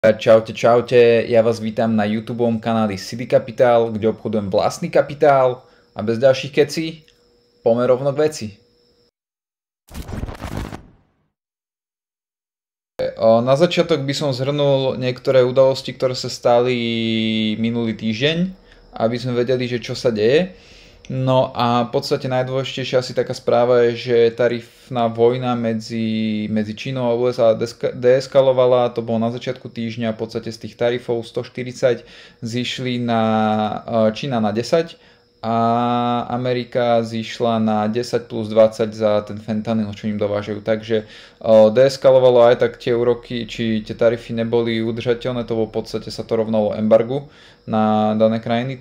Čaute, čaute, ja vás vítam na YouTubeovom kanáli City Capital, kde obchodujem vlastný kapitál a bez ďalších kecí, poďme rovno k veci. Na začiatok by som zhrnul niektoré udalosti, ktoré sa stali minulý týždeň, aby sme vedeli, že čo sa deje. No a v podstate najdôležitejšia asi taká správa je, že tarifná vojna medzi Čínou a USA deeskalovala, to bolo na začiatku týždňa, v podstate z tých tarifov 140 zišli na Čína na 10 a Amerika zišla na 10 plus 20 za ten fentanyl, čo im dovážajú. Takže deeskalovalo aj tak tie úroky, či tie tarify neboli udržateľné, to bolo v podstate sa to rovnalo embargu na dané krajiny,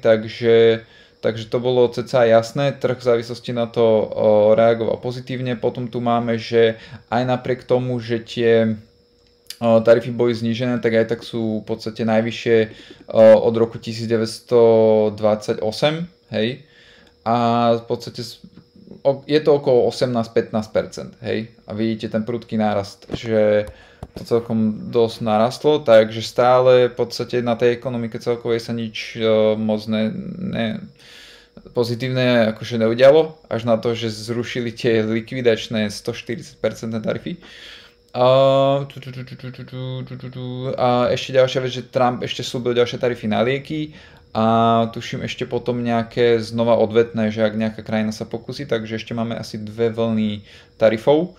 Takže to bolo cca jasné, trh v závislosti na to reagoval pozitívne. Potom tu máme, že aj napriek tomu, že tie tarify boli znížené, tak aj tak sú v podstate najvyššie od roku 1928, hej. A v podstate je to okolo 18-15%, hej. A vidíte ten prudký nárast, že to celkom dosť narastlo, takže stále v podstate na tej ekonomike celkovej sa nič moc pozitívne akože neudialo, až na to, že zrušili tie likvidačné 140% tarify. A ešte ďalšia vec, že Trump ešte slúbil ďalšie tarify na lieky a tuším ešte potom nejaké znova odvetné, že ak nejaká krajina sa pokusí, takže ešte máme asi 2 vlny tarifov.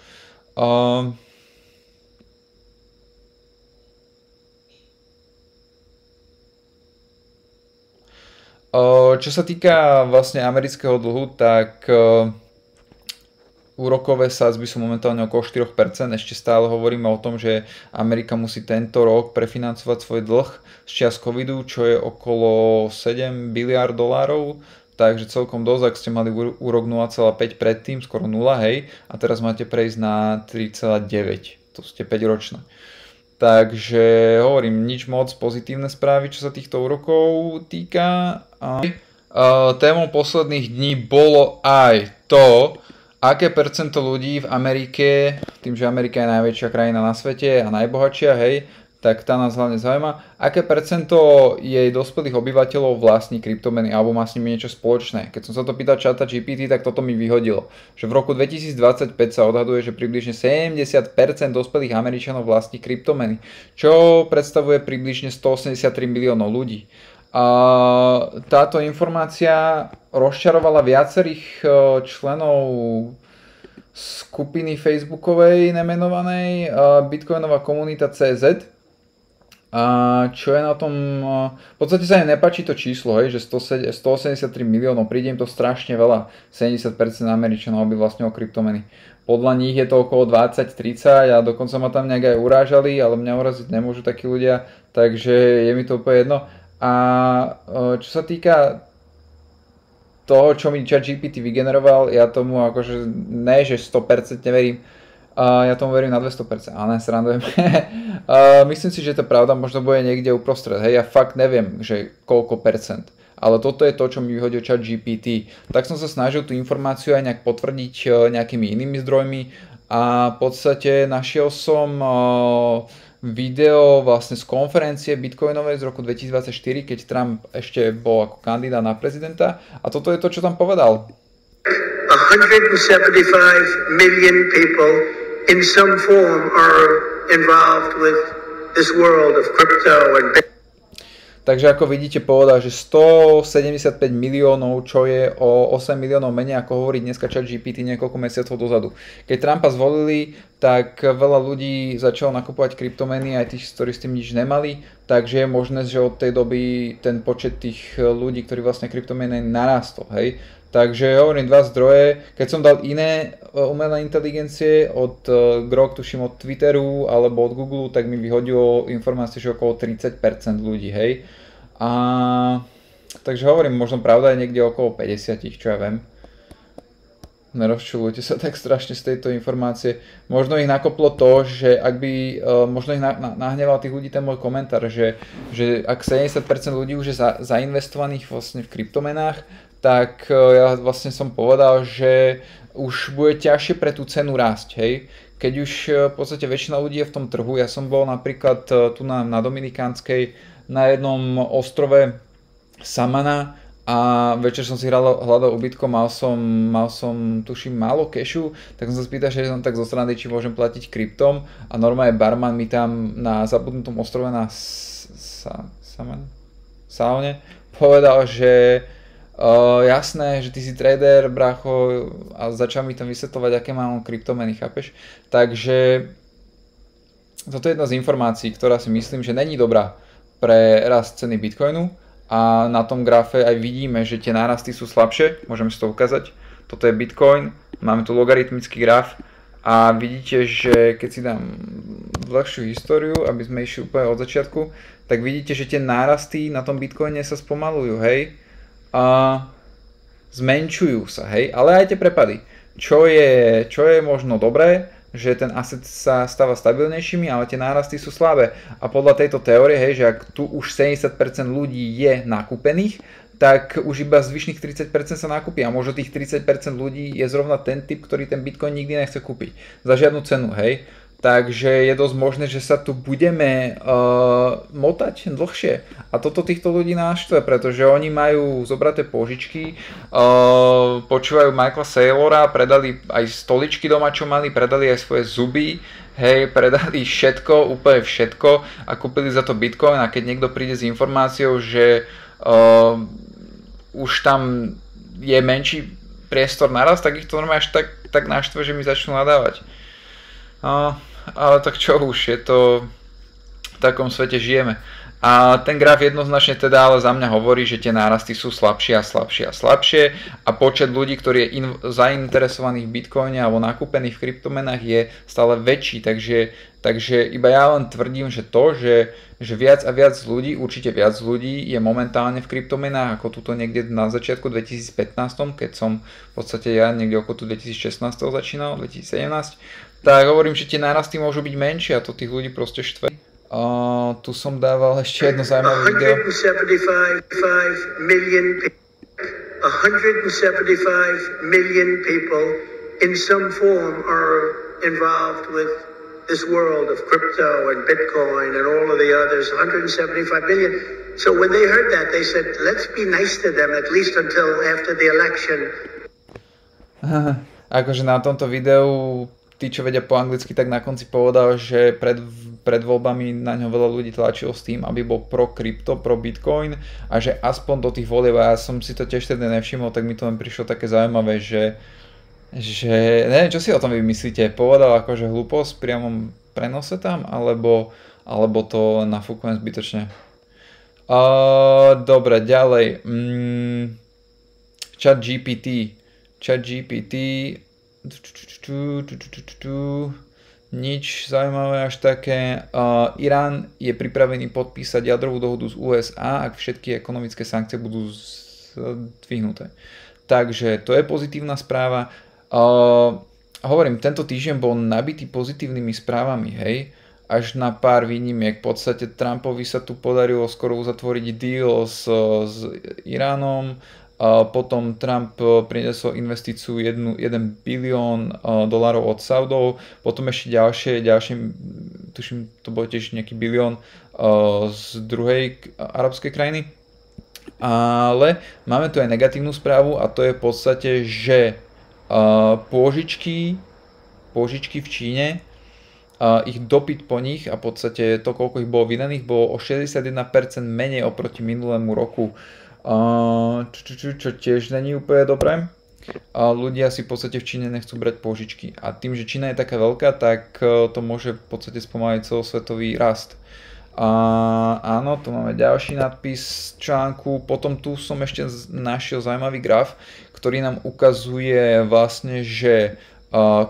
Čo sa týka vlastne amerického dlhu, tak úrokové sadzby sú momentálne okolo 4%. Ešte stále hovoríme o tom, že Amerika musí tento rok prefinancovať svoj dlh z čias covidu, čo je okolo 7 biliárd dolárov. Takže celkom dosť, ak ste mali úrok 0,5 predtým, skoro 0, hej, a teraz máte prejsť na 3,9, to ste 5 ročné. Takže hovorím, nič moc pozitívne správy, čo sa týchto úrokov týka. Témou posledných dní bolo aj to, aké percento ľudí v Amerike, tým, že Amerika je najväčšia krajina na svete a najbohatšia, hej, tak tá nás hlavne zaujíma, aké percento jej dospelých obyvateľov vlastní kryptomeny alebo má s nimi niečo spoločné. Keď som sa to pýtal ChatGPT, tak toto mi vyhodilo, že v roku 2025 sa odhaduje, že približne 70% dospelých Američanov vlastní kryptomeny, čo predstavuje približne 183 miliónov ľudí. A táto informácia rozčarovala viacerých členov skupiny facebookovej nemenovanej Bitcoinová komunita CZ. A čo je na tom, v podstate sa im nepáči to číslo, hej, že 183 miliónov, príde im to strašne veľa, 70% Američanov by vlastnilo kryptomeny. Podľa nich je to okolo 20-30 a dokonca ma tam nejak aj urážali, ale mňa uraziť nemôžu takí ľudia, takže je mi to úplne jedno. A čo sa týka toho, čo mi ChatGPT vygeneroval, ja tomu akože ne, že 100% neverím, ja tomu verím na 200%, ale nesrandujem. Myslím si, že to pravda možno bude niekde uprostred, hej, ja fakt neviem, že koľko percent. Ale toto je to, čo mi vyhodil ChatGPT. Tak som sa snažil tú informáciu aj nejak potvrdiť nejakými inými zdrojmi a v podstate našiel som video vlastne z konferencie bitcoinovej z roku 2024, keď Trump ešte bol ako kandidát na prezidenta a toto je to, čo tam povedal. 175 million people in some form are involved with this world of crypto and Takže ako vidíte, povedal, že 175 miliónov, čo je o 8 miliónov menej, ako hovorí dneska ChatGPT niekoľko mesiacov dozadu. Keď Trumpa zvolili, tak veľa ľudí začalo nakupovať kryptomeny, aj tých, ktorí s tým nič nemali, takže je možné, že od tej doby ten počet tých ľudí, ktorí vlastne kryptomeny narastol, hej. Takže hovorím 2 zdroje, keď som dal iné umelé inteligencie od Grok, tuším od Twitteru alebo od Google, tak mi vyhodilo informácie, že okolo 30% ľudí, hej. A takže hovorím, možno pravda je niekde okolo 50, čo ja viem. Nerozčulujte sa tak strašne z tejto informácie. Možno ich nakoplo to, že ak by, možno ich nahneval tých ľudí ten môj komentár, že ak 70% ľudí už je zainvestovaných vlastne v kryptomenách, tak ja vlastne som povedal, že už bude ťažšie pre tú cenu rásť, hej. keď už v podstate väčšina ľudí je v tom trhu, ja som bol napríklad tu na Dominikánskej na jednom ostrove Samana a večer som si hľadal ubytko, mal som tuším málo cashu, tak som sa spýtal, že som tak zo strany, či môžem platiť kryptom a normálne barman mi tam na zabudnutom ostrove na Saone povedal, že jasné, že ty si trader, bracho, a začal mi tam vysvetľovať, aké mám kryptomeny, chápeš? Takže toto je jedna z informácií, ktorá si myslím, že není dobrá pre rast ceny Bitcoinu a na tom grafe aj vidíme, že tie nárasty sú slabšie, môžeme si to ukázať. Toto je Bitcoin, máme tu logaritmický graf a vidíte, že keď si dám dlhšiu históriu, aby sme išli úplne od začiatku, tak vidíte, že tie nárasty na tom Bitcoine sa spomalujú, hej? A zmenšujú sa, hej, ale aj tie prepady. Čo je možno dobré, že ten asset sa stáva stabilnejšími, ale tie nárasty sú slabé. A podľa tejto teórie, hej, že ak tu už 70% ľudí je nakúpených, tak už iba zvyšných 30% sa nakúpi a možno tých 30% ľudí je zrovna ten typ, ktorý ten Bitcoin nikdy nechce kúpiť. Za žiadnu cenu, hej. Takže je dosť možné, že sa tu budeme motať dlhšie. A toto týchto ľudí naštve, pretože oni majú zobraté požičky, počúvajú Michaela Saylora, predali aj stoličky doma, čo mali, predali aj svoje zuby, hej, predali všetko, úplne všetko a kúpili za to Bitcoin a keď niekto príde s informáciou, že už tam je menší priestor naraz, tak ich to normálne až tak naštve, že mi začnú nadávať. Ale tak čo už, je to v takom svete žijeme. A ten graf jednoznačne teda ale za mňa hovorí, že tie nárasty sú slabšie a slabšie a slabšie a počet ľudí, ktorí je zainteresovaných v Bitcoine alebo nakúpených v kryptomenách je stále väčší, takže iba ja len tvrdím, že že viac a viac ľudí, určite viac ľudí je momentálne v kryptomenách ako tuto niekde na začiatku 2015, keď som v podstate ja niekde okolo 2016 začínal, 2017, tak hovorím, že tie nárasty môžu byť menšie a to tých ľudí proste štve. Tu som dával ešte jedno zaujímavé video. 175 million people in some form are involved with this world of crypto and Bitcoin and all of the others, 175 million. So when they heard that, they said, let's be nice to them at least until after the election. Akože na tomto videu tí, čo vedia po anglicky, tak na konci povedal, že pred voľbami na ňo veľa ľudí tlačilo s tým, aby bol pro krypto, pro Bitcoin a že aspoň do tých volieb, a ja som si to tiež tedy nevšimol, tak mi to len prišlo také zaujímavé, že neviem, čo si o tom vy myslíte, povedal akože hlúposť v priamom prenose tam, alebo to nafúkujem zbytočne. Dobre, ďalej. ChatGPT. Nič zaujímavé až také. Irán je pripravený podpísať jadrovú dohodu z USA, ak všetky ekonomické sankcie budú zdvihnuté. Takže to je pozitívna správa. Hovorím, tento týždeň bol nabitý pozitívnymi správami, hej. Až na pár výnimiek. V podstate Trumpovi sa tu podarilo skoro uzatvoriť deal s Iránom. Potom Trump priniesol investíciu 1 bilión dolárov od Saudov, potom ešte ďalšie, tuším, to bolo tiež nejaký bilión z druhej arabskej krajiny. Ale máme tu aj negatívnu správu a to je v podstate, že pôžičky v Číne, ich dopyt po nich a v podstate to, koľko ich bolo vydaných, bolo o 61% menej oproti minulému roku. Čo tiež není úplne dobré. Ľudia si v podstate v Číne nechcú brať pôžičky a tým, že Čína je taká veľká, tak to môže v podstate spomaliť celosvetový rast. Áno, tu máme ďalší nadpis článku, potom tu som ešte našiel zaujímavý graf, ktorý nám ukazuje vlastne, že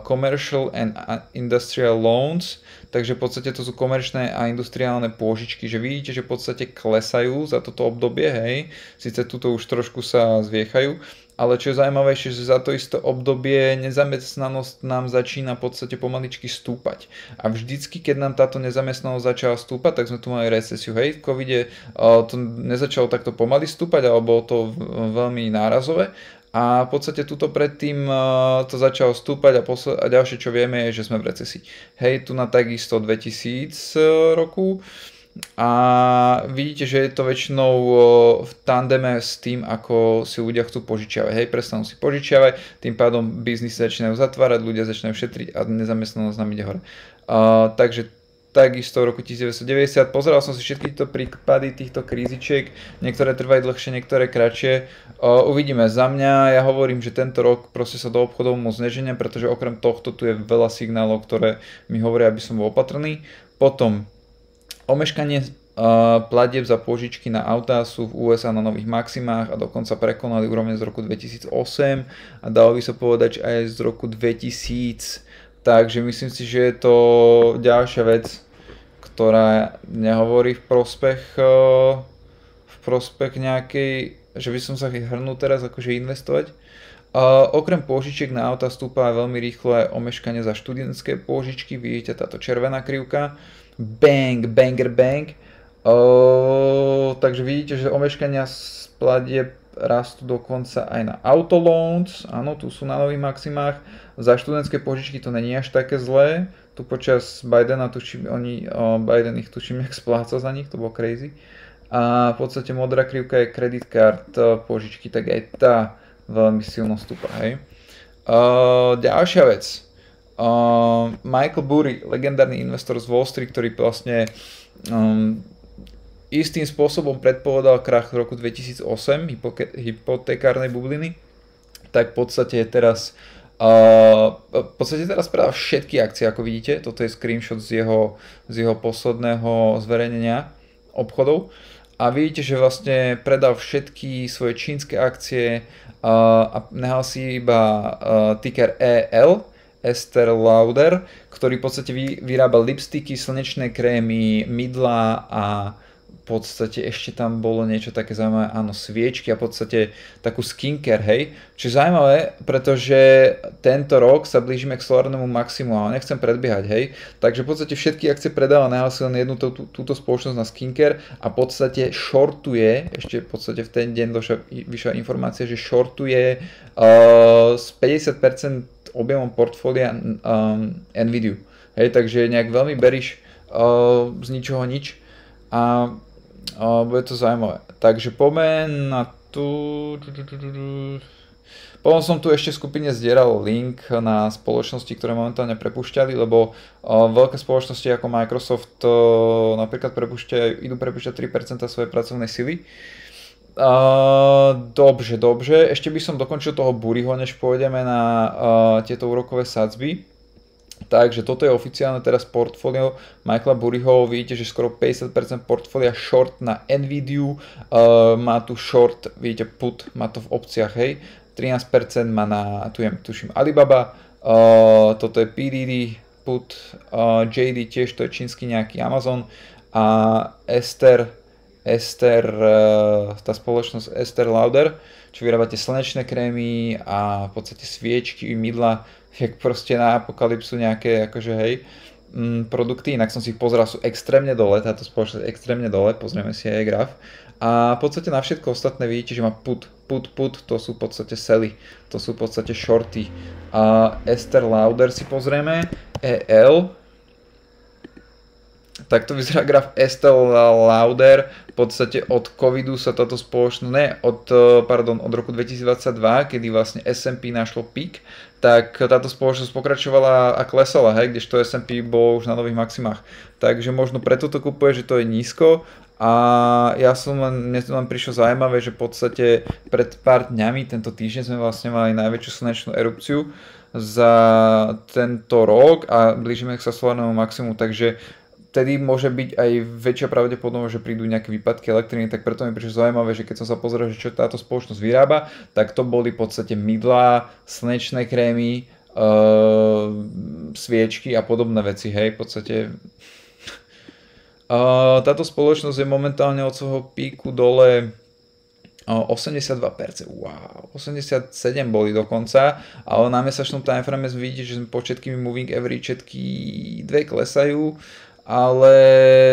commercial and industrial loans, takže v podstate to sú komerčné a industriálne pôžičky, že vidíte, že v podstate klesajú za toto obdobie, hej, síce tuto už trošku sa zviechajú, ale čo je zaujímavejšie, že za to isté obdobie nezamestnanosť nám začína v podstate pomaličky stúpať. A vždycky, keď nám táto nezamestnanosť začala stúpať, tak sme tu mali recesiu, hej, v covide to nezačalo takto pomaly stúpať, ale bolo to veľmi nárazové. A v podstate tuto predtým to začalo stúpať a ďalšie čo vieme je, že sme v recesii. Hej, tu na takisto 2000 roku a vidíte, že je to väčšinou v tandeme s tým, ako si ľudia chcú požičiavať. Hej, prestanú si požičiavať, tým pádom biznis začínajú zatvárať, ľudia začínajú šetriť a nezamestnanosť nám ide hore. Takže takisto v roku 1990. Pozeral som si všetky tieto prípady týchto krízičiek, niektoré trvajú dlhšie, niektoré kratšie. Uvidíme. Za mňa, ja hovorím, že tento rok proste sa do obchodov moc neženiem, pretože okrem tohto tu je veľa signálov, ktoré mi hovoria, aby som bol opatrný. Potom omeškanie platieb za pôžičky na autá sú v USA na nových maximách a dokonca prekonali úrovne z roku 2008 a dalo by sa povedať aj z roku 2000. Takže myslím si, že je to ďalšia vec, ktorá nehovorí v prospech nejakej, že by som sa hrnul teraz akože investovať. Okrem pôžičiek na auta stúpa veľmi rýchlo aj omeškanie za študentské pôžičky, vidíte táto červená krivka, bang, banger, bang. Takže vidíte, že omeškania z platieb rastú dokonca aj na autoloans, áno, tu sú na nových maximách. Za študentské požičky to není až také zlé, tu počas Bidena tuším, Biden ich tuším jak splácal za nich, to bolo crazy. A v podstate modrá krivka je credit card požičky, tak aj tá veľmi silno stúpa, hej. Ďalšia vec, Michael Burry, legendárny investor z Wall Street, ktorý vlastne istým spôsobom predpovedal krach v roku 2008 hypotekárnej bubliny, tak v podstate teraz predal všetky akcie, ako vidíte. Toto je screenshot z jeho posledného zverejnenia obchodov. A vidíte, že vlastne predal všetky svoje čínske akcie a nehal si iba ticker EL, Estée Lauder, ktorý v podstate vyrábal lipsticky, slnečné krémy, mydlá a v podstate ešte tam bolo niečo také zaujímavé, áno, sviečky a v podstate takú skincare, hej. Čo je zaujímavé, pretože tento rok sa blížime k solárnemu maximu, ale nechcem predbiehať, hej. Takže v podstate všetky akcie predáva, nehlásil len jednu túto spoločnosť na skincare a v podstate shortuje, ešte v podstate v ten deň vyšla informácia, že shortuje z 50% objemom portfólia Nvidia. Hej, takže nejak veľmi beríš z ničoho nič a bude to zaujímavé. Takže poďme na tu. Potom som tu ešte v skupine zdieral link na spoločnosti, ktoré momentálne prepúšťali, lebo veľké spoločnosti ako Microsoft napríklad idú prepúšťať 3% svojej pracovnej sily. Dobře. Ešte by som dokončil toho Burryho, než pôjdeme na tieto úrokové sadzby. Takže toto je oficiálne teraz portfólio Michaela Burryho, vidíte, že skoro 50% portfólia short na Nvidia, má tu short, vidíte put, má to v opciách, hej, 13% má na, tuším Alibaba, toto je PDD, put, JD tiež, to je čínsky nejaký Amazon a Estée, tá spoločnosť Estée Lauder, čo vyrábate slnečné krémy a v podstate sviečky, mydla, jak proste na apokalypsu nejaké akože hej, produkty, inak som si ich pozeral, sú extrémne dole, táto spoločnosť je extrémne dole, pozrieme si aj graf. A v podstate na všetko ostatné vidíte, že má put, to sú v podstate selly, to sú v podstate shorty. A Estée Lauder si pozrieme, EL, takto vyzerá graf Estée Lauder, v podstate od covidu sa táto spoločnosť, od roku 2022, kedy vlastne S&P našlo pík, tak táto spoločnosť pokračovala a klesala, hej, kdežto S&P bol už na nových maximách. Takže možno preto to kupuje, že to je nízko a mne to len prišlo zaujímavé, že v podstate pred pár dňami, tento týždeň sme vlastne mali najväčšiu slnečnú erupciu za tento rok a blížime sa solárnemu maximu, takže vtedy môže byť aj väčšia pravdepodobnosť, že prídu nejaké výpadky elektriny, tak preto mi prišlo zaujímavé, že keď som sa pozrel, že čo táto spoločnosť vyrába, tak to boli v podstate mydlá, slnečné krémy, sviečky a podobné veci, hej, v podstate. Táto spoločnosť je momentálne od svojho píku dole 82%, wow, 87 boli dokonca, ale na mesačnom timeframe vidíte, že po všetkými moving average všetky dve klesajú, ale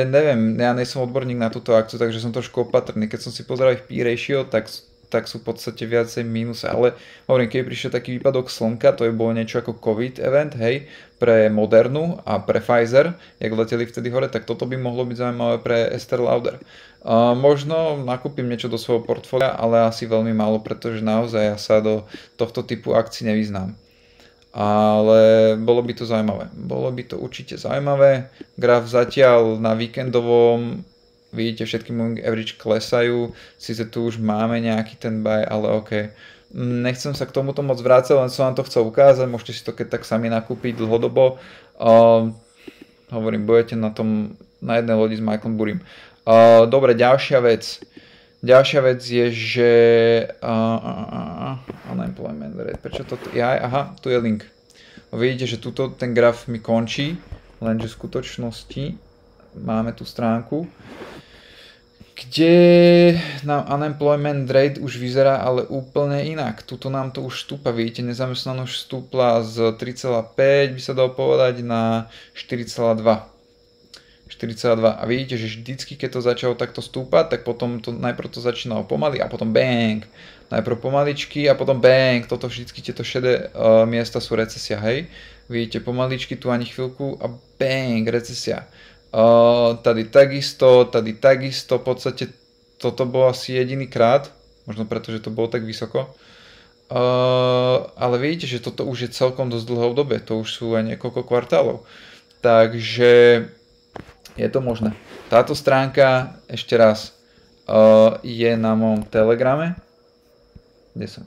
neviem, ja nejsem odborník na túto akciu, takže som trošku opatrný. Keď som si pozeral ich P ratio, tak tak sú v podstate viacej mínuse. Ale hovorím, keď prišiel taký výpadok slnka, to je bolo niečo ako COVID event, hej, pre Modernu a pre Pfizer, jak leteli vtedy hore, tak toto by mohlo byť zaujímavé pre Estée Lauder. Možno nakúpim niečo do svojho portfólia, ale asi veľmi málo, pretože naozaj ja sa do tohto typu akcií nevyznám. Ale bolo by to zaujímavé. Bolo by to určite zaujímavé. Graf zatiaľ na víkendovom, vidíte, všetky moving average klesajú, síce tu už máme nejaký ten buy, ale ok. Nechcem sa k tomuto moc vrácať, len som vám to chcel ukázať, môžete si to keď tak sami nakúpiť dlhodobo. Hovorím, budete na jednej lodi s Michaelom Burrym. Dobre, ďalšia vec. Ďalšia vec je, že unemployment rate, prečo to aha, tu je link. Vidíte, že tuto ten graf mi končí, lenže v skutočnosti máme tu stránku, kde nám unemployment rate už vyzerá ale úplne inak. Tuto nám to už stúpa, vidíte, nezamestnanosť stúpla z 3,5 by sa dalo povedať na 4,2. A vidíte, že vždycky, keď to začalo takto stúpať, tak potom to najprv to začínalo pomaly a potom bang. Najprv pomaličky a potom bang. Toto vždycky tieto šedé miesta sú recesia, hej. Vidíte, pomaličky tu ani chvíľku a bang, recesia. Tady takisto, v podstate toto bolo asi jediný krát, možno preto, že to bolo tak vysoko. Ale vidíte, že toto už je celkom dosť dlhé obdobie, to už sú aj niekoľko kvartálov. Takže je to možné. Táto stránka, ešte raz, je na mojom telegrame. Kde som?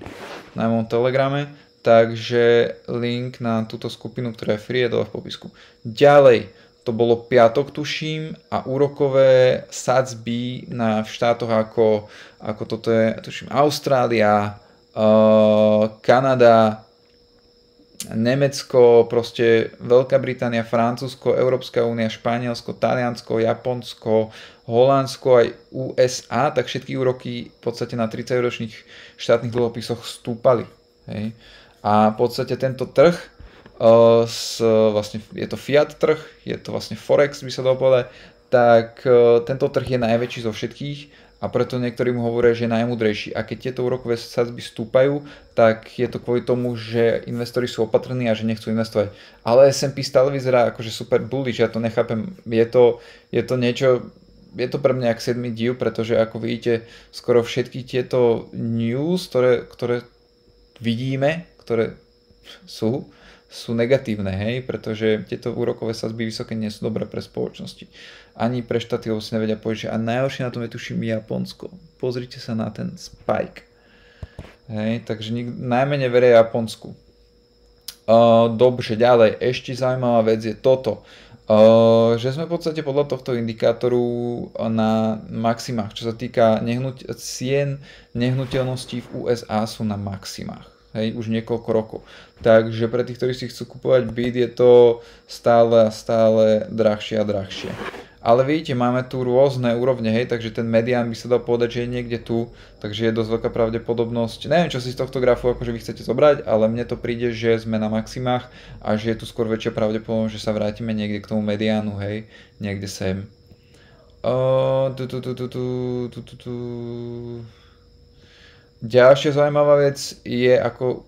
Na mojom telegrame. Takže link na túto skupinu, ktorá je free, je dole v popisku. Ďalej, to bolo piatok, tuším, a úrokové sadzby v štátoch ako toto je, tuším, Austrália, Kanada, Nemecko, proste Veľká Británia, Francúzsko, Európska únia, Španielsko, Taliansko, Japonsko, Holandsko aj USA, tak všetky úroky v podstate na 30-ročných štátnych dlhopisoch stúpali. Hej. A v podstate tento trh, vlastne je to fiat trh, je to vlastne forex, by sa dalo povedať, tak tento trh je najväčší zo všetkých. A preto niektorí mu hovoria, že je najmudrejší. A keď tieto úrokové sadzby stúpajú, tak je to kvôli tomu, že investori sú opatrní a že nechcú investovať. Ale S&P stále vyzerá akože super bullish, ja to nechápem. Je to niečo, je to pre mňa jak 7. div, pretože ako vidíte, skoro všetky tieto news, ktoré vidíme, ktoré sú negatívne, hej, pretože tieto úrokové sadzby vysoké nie sú dobré pre spoločnosti. Ani pre štáty si nevedia povedať, a najhoršie na tom je tuším Japonsko. Pozrite sa na ten spike. Hej, takže najmenej veria Japonsku. Dobre, ďalej, ešte zaujímavá vec je toto. Že sme v podstate podľa tohto indikátoru na maximách, čo sa týka cien nehnuteľností v USA sú na maximách. Hej, už niekoľko rokov. Takže pre tých, ktorí si chcú kupovať byt, je to stále a stále drahšie a drahšie. Ale vidíte, máme tu rôzne úrovne, hej, takže ten medián by sa dal povedať, že je niekde tu, takže je dosť veľká pravdepodobnosť. Neviem, čo si z tohto grafu akože vy chcete zobrať, ale mne to príde, že sme na maximách a že je tu skôr väčšia pravdepodobnosť, že sa vrátime niekde k tomu mediánu, hej, niekde sem. Ďalšia zaujímavá vec je, ako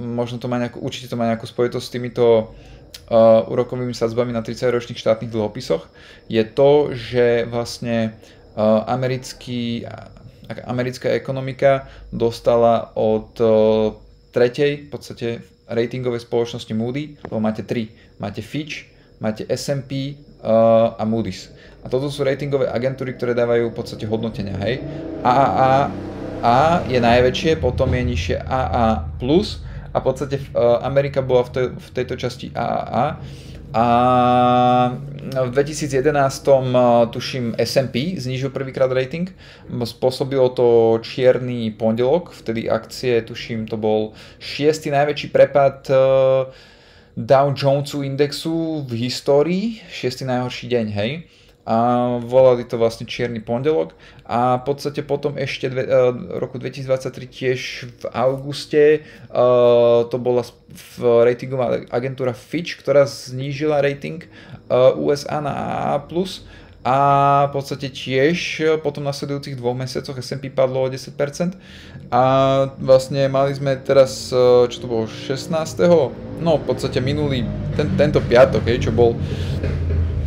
možno to má určite to má nejakú spojitosť s týmito úrokovými sadzbami na 30-ročných štátnych dlhopisoch, je to, že vlastne americká ekonomika dostala od tretej v podstate ratingovej spoločnosti Moody, lebo máte 3, máte Fitch, máte S&P a Moody's. A toto sú ratingové agentúry, ktoré dávajú v podstate hodnotenia, hej. A je najväčšie, potom je nižšie AA+, a v podstate Amerika bola v tejto časti AAA a v 2011 tuším S&P znížil prvýkrát rating, spôsobilo to čierny pondelok, vtedy akcie tuším to bol 6. najväčší prepad Dow Jonesu indexu v histórii, 6. najhorší deň, hej. A volali to vlastne čierny pondelok a v podstate potom ešte roku 2023 tiež v auguste to bola ratingová agentúra Fitch, ktorá znížila rating USA na AA+, a v podstate tiež potom v nasledujúcich 2 mesiacoch S&P padlo o 10% a vlastne mali sme teraz, čo to bolo, 16. No v podstate minulý, tento piatok, čo bol,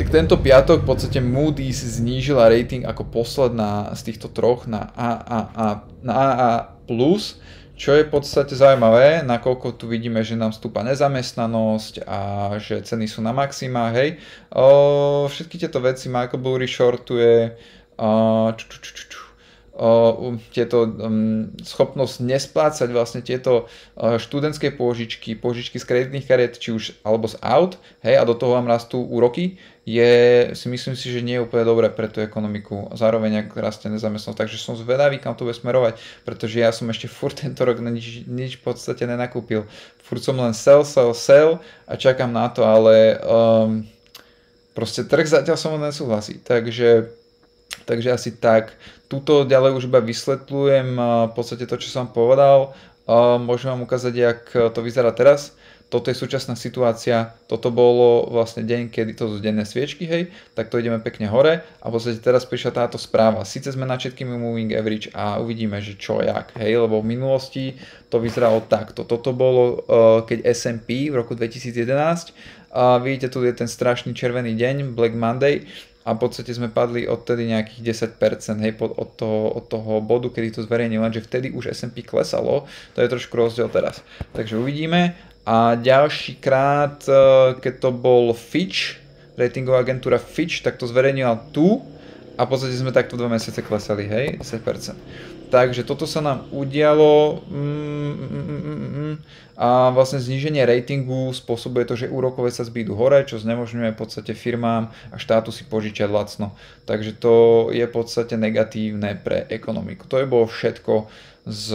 tak tento piatok v podstate Moody's znížila rating ako posledná z týchto troch na AA+, čo je v podstate zaujímavé, nakoľko tu vidíme, že nám stúpa nezamestnanosť a že ceny sú na maxima, hej. Všetky tieto veci Michael Burry shortuje, tieto schopnosť nesplácať vlastne tieto študentské pôžičky z kreditných kariet, či už alebo z aut, hej, a do toho vám rastú úroky, myslím si, že nie je úplne dobré pre tú ekonomiku, zároveň ak rastie nezamestnanosť, takže som zvedavý, kam to bude smerovať, pretože ja som ešte furt tento rok nič v podstate nenakúpil, furt som len sell a čakám na to, ale proste trh zatiaľ so mnou nesúhlasí, takže asi tak. Tuto ďalej už iba vysvetľujem v podstate to, čo som povedal. Môžem vám ukázať, jak to vyzerá teraz. Toto je súčasná situácia, toto bolo vlastne deň, kedy to sú denné sviečky, hej, tak to ideme pekne hore a v podstate teraz prišla táto správa. Sice sme na všetkými moving average a uvidíme, že čo, jak, hej, lebo v minulosti to vyzeralo takto. Toto bolo, keď S&P v roku 2011, vidíte, tu je ten strašný červený deň, Black Monday, a v podstate sme padli odtedy nejakých 10%, hej, od toho bodu, kedy to zverejnil, lenže vtedy už S&P klesalo, to je trošku rozdiel teraz. Takže uvidíme. A ďalší krát, keď to bol Fitch, ratingová agentúra Fitch, tak to zverejnila tu a v podstate sme takto 2 mesiace klesali, hej, 10%. Takže toto sa nám udialo a vlastne zníženie ratingu spôsobuje to, že úrokové sadzby idú hore, čo znemožňuje v podstate firmám a štátu si požičať lacno. Takže to je v podstate negatívne pre ekonomiku. To je bolo všetko z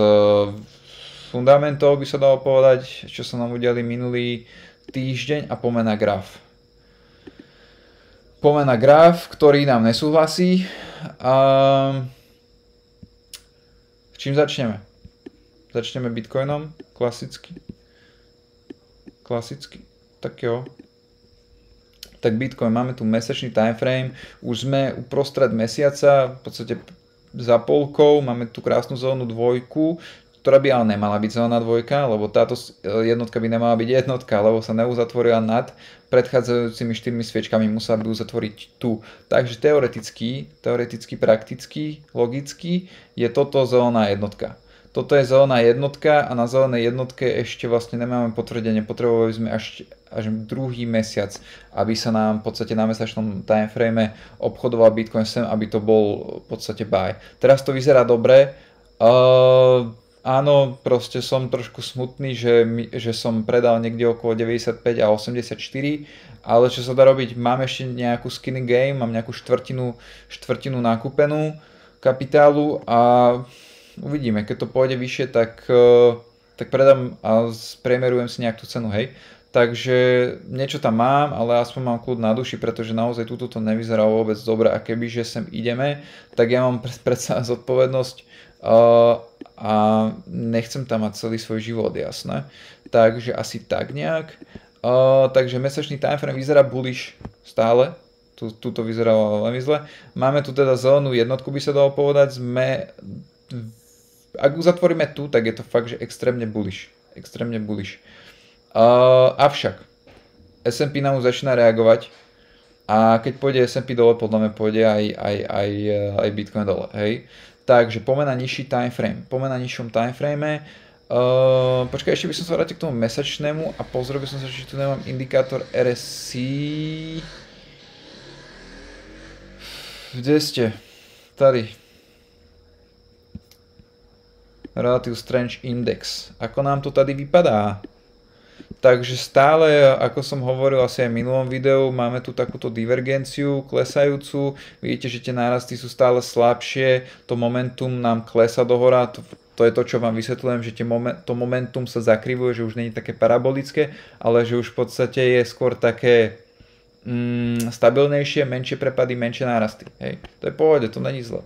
fundamentov, by sa dalo povedať, čo sa nám udiali minulý týždeň a poďme na graf. Poďme na graf, ktorý nám nesúhlasí. Čím začneme? Začneme Bitcoinom, klasicky. Tak jo. Tak Bitcoin, máme tu mesačný timeframe, už sme uprostred mesiaca, v podstate za polkou, máme tu krásnu zelenú dvojku, ktorá by ale nemala byť zelená dvojka, lebo táto jednotka by nemala byť jednotka, lebo sa neuzatvorila nad predchádzajúcimi 4 sviečkami, musela by uzatvoriť tu. Takže teoreticky, prakticky, logicky je toto zelená jednotka. Toto je zelená jednotka a na zelenej jednotke ešte vlastne nemáme potvrdenie, potrebovali sme až druhý mesiac, aby sa nám v podstate na mesačnom timeframe obchodoval Bitcoin sem, aby to bol v podstate buy. Teraz to vyzerá dobre. Áno, proste som trošku smutný, že som predal niekde okolo 95 a 84, ale čo sa dá robiť, mám ešte nejakú skinny game, mám nejakú štvrtinu nakúpenú kapitálu a uvidíme, keď to pôjde vyššie, tak predám a spriemerujem si nejak tú cenu, hej. Takže niečo tam mám, ale aspoň mám kľud na duši, pretože naozaj túto to nevyzerá vôbec dobre a kebyže sem ideme, tak ja mám predsa zodpovednosť a nechcem tam mať celý svoj život, jasné. Takže asi tak nejak. Takže mesačný timeframe vyzerá bullish stále. Tuto vyzerá veľmi zle. Máme tu teda zelenú jednotku, by sa dalo povedať. Ak uzatvoríme tu, tak je to fakt, že extrémne bullish. Avšak S&P nám už začína reagovať a keď pôjde S&P dole, podľa mňa pôjde aj Bitcoin dole, hej. Takže poďme na nižší timeframe. Poďme na nižšom timeframe. Počkaj, ešte by som sa vrátil k tomu mesačnému a pozrel by som sa, či tu nemám indikátor RSI. Kde ste? Tady. Relative Strength Index. Ako nám to tady vypadá? Takže stále, ako som hovoril asi aj v minulom videu, máme tu takúto divergenciu klesajúcu. Vidíte, že tie nárasty sú stále slabšie, to momentum nám klesa dohora, to je to, čo vám vysvetľujem, že to momentum sa zakrivuje, že už nie je také parabolické, ale že už v podstate je skôr také stabilnejšie, menšie prepady, menšie nárasty. Hej. To je pohode, to není zle.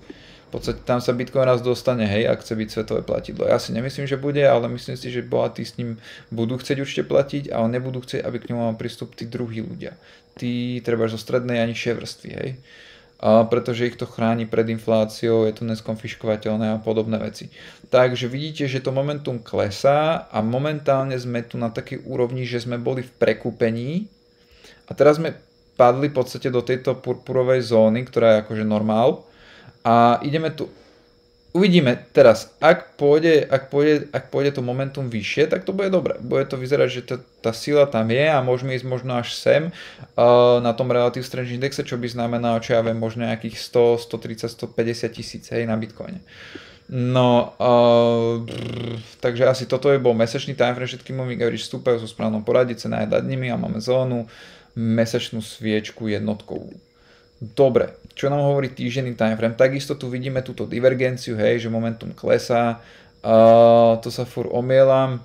V podstate tam sa Bitcoin raz dostane, hej, ak chce byť svetové platidlo. Ja si nemyslím, že bude, ale myslím si, že bohatí s ním budú chcieť určite platiť, ale nebudú chcieť, aby k ňomu mal prístup tí druhí ľudia. Tí treba zo strednej a nižšej vrstvy, hej. pretože ich to chráni pred infláciou, je to neskonfiškovateľné a podobné veci. Takže vidíte, že to momentum klesá a momentálne sme tu na takej úrovni, že sme boli v prekúpení a teraz sme padli v podstate do tejto purpurovej zóny, ktorá je akože normál a ideme tu. Uvidíme teraz, ak pôjde to momentum vyššie, tak to bude dobre. Bude to vyzerať, že tá sila tam je a môžeme ísť možno až sem na tom Relative Strength Indexe, čo by znamenalo, čo ja viem, možno nejakých 100, 130, 150 tisíc, hej, na Bitcoine. No, takže asi toto je bol mesačný timeframe, všetky moving average stúpajú so správnom poradí, cena je nad nimi a máme zónu, mesačnú sviečku jednotkovú. Dobre, čo nám hovorí týždenný timeframe? Takisto tu vidíme túto divergenciu, hej, že momentum klesá, to sa furt omielam.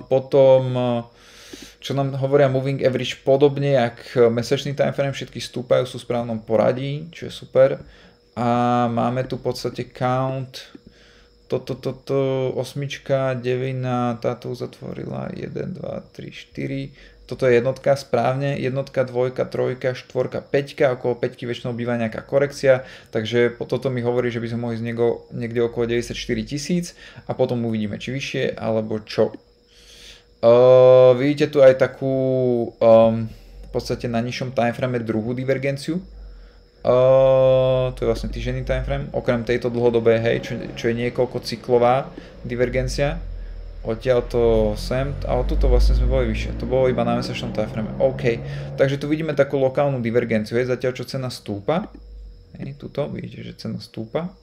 Potom, čo nám hovoria moving average, podobne jak mesačný timeframe, všetky stúpajú, sú v správnom poradí, čo je super. A máme tu v podstate count, osmička, devina, táto uzatvorila, 1, 2, 3, 4. Toto je jednotka správne, jednotka, dvojka, trojka, štvorka, peťka, okolo peťky väčšinou býva nejaká korekcia, takže toto mi hovorí, že by sme mohli z niekde okolo 94 tisíc a potom uvidíme, či vyššie alebo čo. Vidíte tu aj takú v podstate na nižšom timeframe druhú divergenciu. To je vlastne týždenný timeframe, okrem tejto dlhodobej, hej, čo je niekoľko cyklová divergencia. Odtiaľ to sem, ale tuto vlastne sme boli vyššie, to bolo iba na mesačnom timeframe. OK, takže tu vidíme takú lokálnu divergenciu, hej, zatiaľ čo cena stúpa, hej, tuto vidíte, že cena stúpa.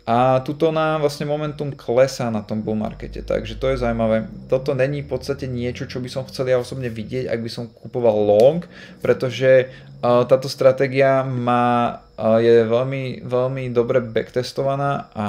A tuto nám vlastne momentum klesá na tom bull markete, takže to je zaujímavé. Toto není v podstate niečo, čo by som chcel ja osobne vidieť, ak by som kupoval long, pretože táto stratégia je veľmi, veľmi dobre backtestovaná a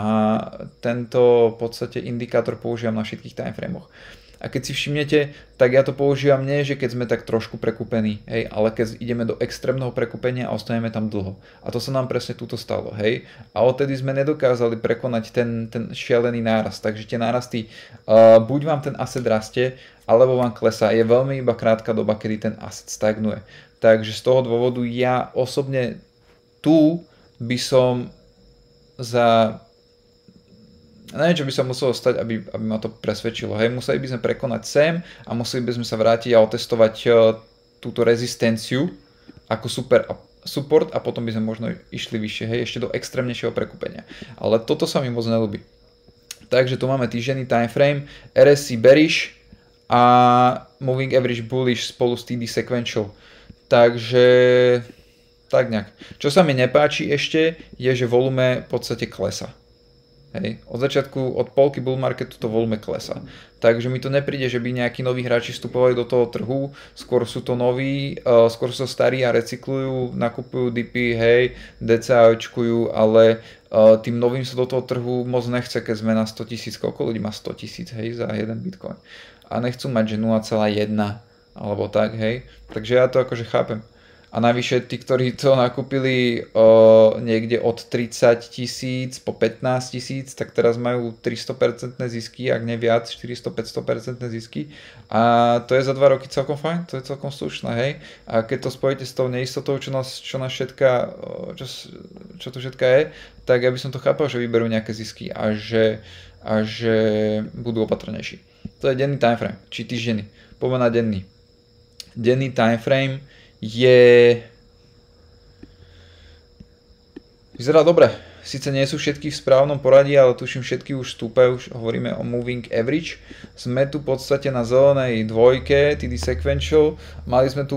tento v podstate indikátor používam na všetkých timeframoch. A keď si všimnete, tak ja to používam nie, že keď sme tak trošku prekúpení, hej, ale keď ideme do extrémneho prekúpenia a ostaneme tam dlho. A to sa nám presne túto stalo, hej. A odtedy sme nedokázali prekonať ten šialený nárast. Takže tie nárasty, buď vám ten asset rastie, alebo vám klesá. Je veľmi iba krátka doba, kedy ten asset stagnuje. Takže z toho dôvodu ja osobne tu by som neviem, čo by sa muselo stať, aby ma to presvedčilo. Hej, museli by sme prekonať sem a museli by sme sa vrátiť a otestovať túto rezistenciu ako super support a potom by sme možno išli vyššie, hej, ešte do extrémnejšieho prekúpenia. Ale toto sa mi moc neľúbi. Takže tu máme týždenný timeframe, RSI bearish a moving average bullish spolu s TD sequential. Takže tak nejak. Čo sa mi nepáči ešte, je, že volume v podstate klesa. Hej. Od začiatku, od polky bull marketu to volume klesá. Takže mi to nepríde, že by nejakí noví hráči vstupovali do toho trhu, skôr sú to noví, skôr sú starí a recyklujú, nakupujú dipy, hej, DCAčkujú, ale tým novým sa do toho trhu moc nechce, keď sme na 100 000, koľko ľudí má 100 000, hej, za jeden bitcoin. A nechcú mať, že 0,1 alebo tak, hej. Takže ja to akože chápem. A navyše tí, ktorí to nakúpili niekde od 30 000 po 15 000, tak teraz majú 300% zisky, ak ne viac, 400-500% zisky. A to je za 2 roky celkom fajn, to je celkom slušné, hej. A keď to spojíte s tou neistotou, čo tu všetka je, tak ja by som to chápal, že vyberú nejaké zisky a že budú opatrnejší. To je denný timeframe, či týždenný. Poďme na denný. Denný timeframe vyzerá dobre. Sice nie sú všetky v správnom poradí, ale tuším všetky už stúpajú, už hovoríme o moving average. Sme tu v podstate na zelenej dvojke, TD sequential. Mali sme tu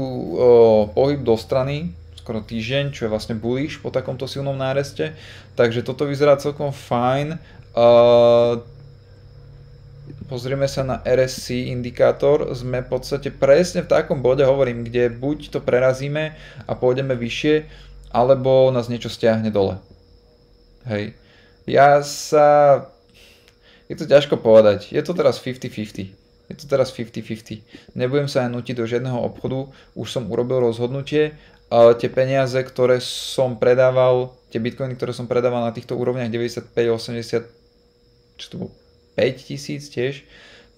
pohyb do strany, skoro týždeň, čo je vlastne bullish po takomto silnom náreste. Takže toto vyzerá celkom fajn. Pozrieme sa na RSI indikátor, sme v podstate presne v takom bode, hovorím, kde buď to prerazíme a pôjdeme vyššie, alebo nás niečo stiahne dole. Hej. Je to ťažko povedať, je to teraz 50-50. Nebudem sa aj nutiť do žiadneho obchodu, už som urobil rozhodnutie, tie peniaze, ktoré som predával, tie bitcoiny, ktoré som predával na týchto úrovniach 95, 80, čo to bolo? 5000 tiež,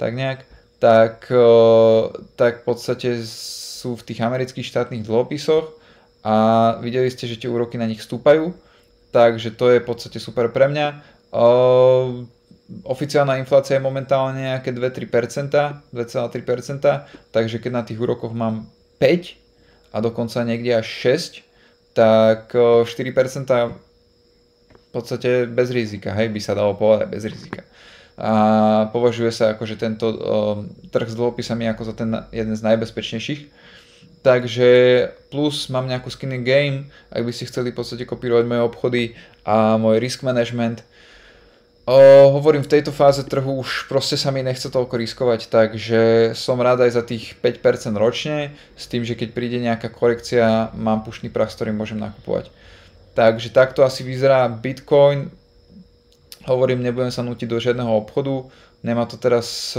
tak nejak, tak v podstate sú v tých amerických štátnych dlhopisoch a videli ste, že tie úroky na nich stúpajú, takže to je v podstate super pre mňa. Oficiálna inflácia je momentálne nejaké 2,3%, takže keď na tých úrokoch mám 5 a dokonca niekde až 6, tak 4% v podstate bez rizika, hej, by sa dalo povedať bez rizika. A považuje sa ako, že tento trh s dlhopisami ako za ten jeden z najbezpečnejších. Takže plus mám nejakú skin in game, ak by si chceli v podstate kopírovať moje obchody a môj risk management. Hovorím, v tejto fáze trhu už proste sa mi nechce toľko riskovať, takže som rád aj za tých 5% ročne, s tým, že keď príde nejaká korekcia, mám pušný prach, s ktorým môžem nakupovať. Takže takto asi vyzerá Bitcoin. Hovorím, nebudem sa nútiť do žiadneho obchodu, nemá to teraz...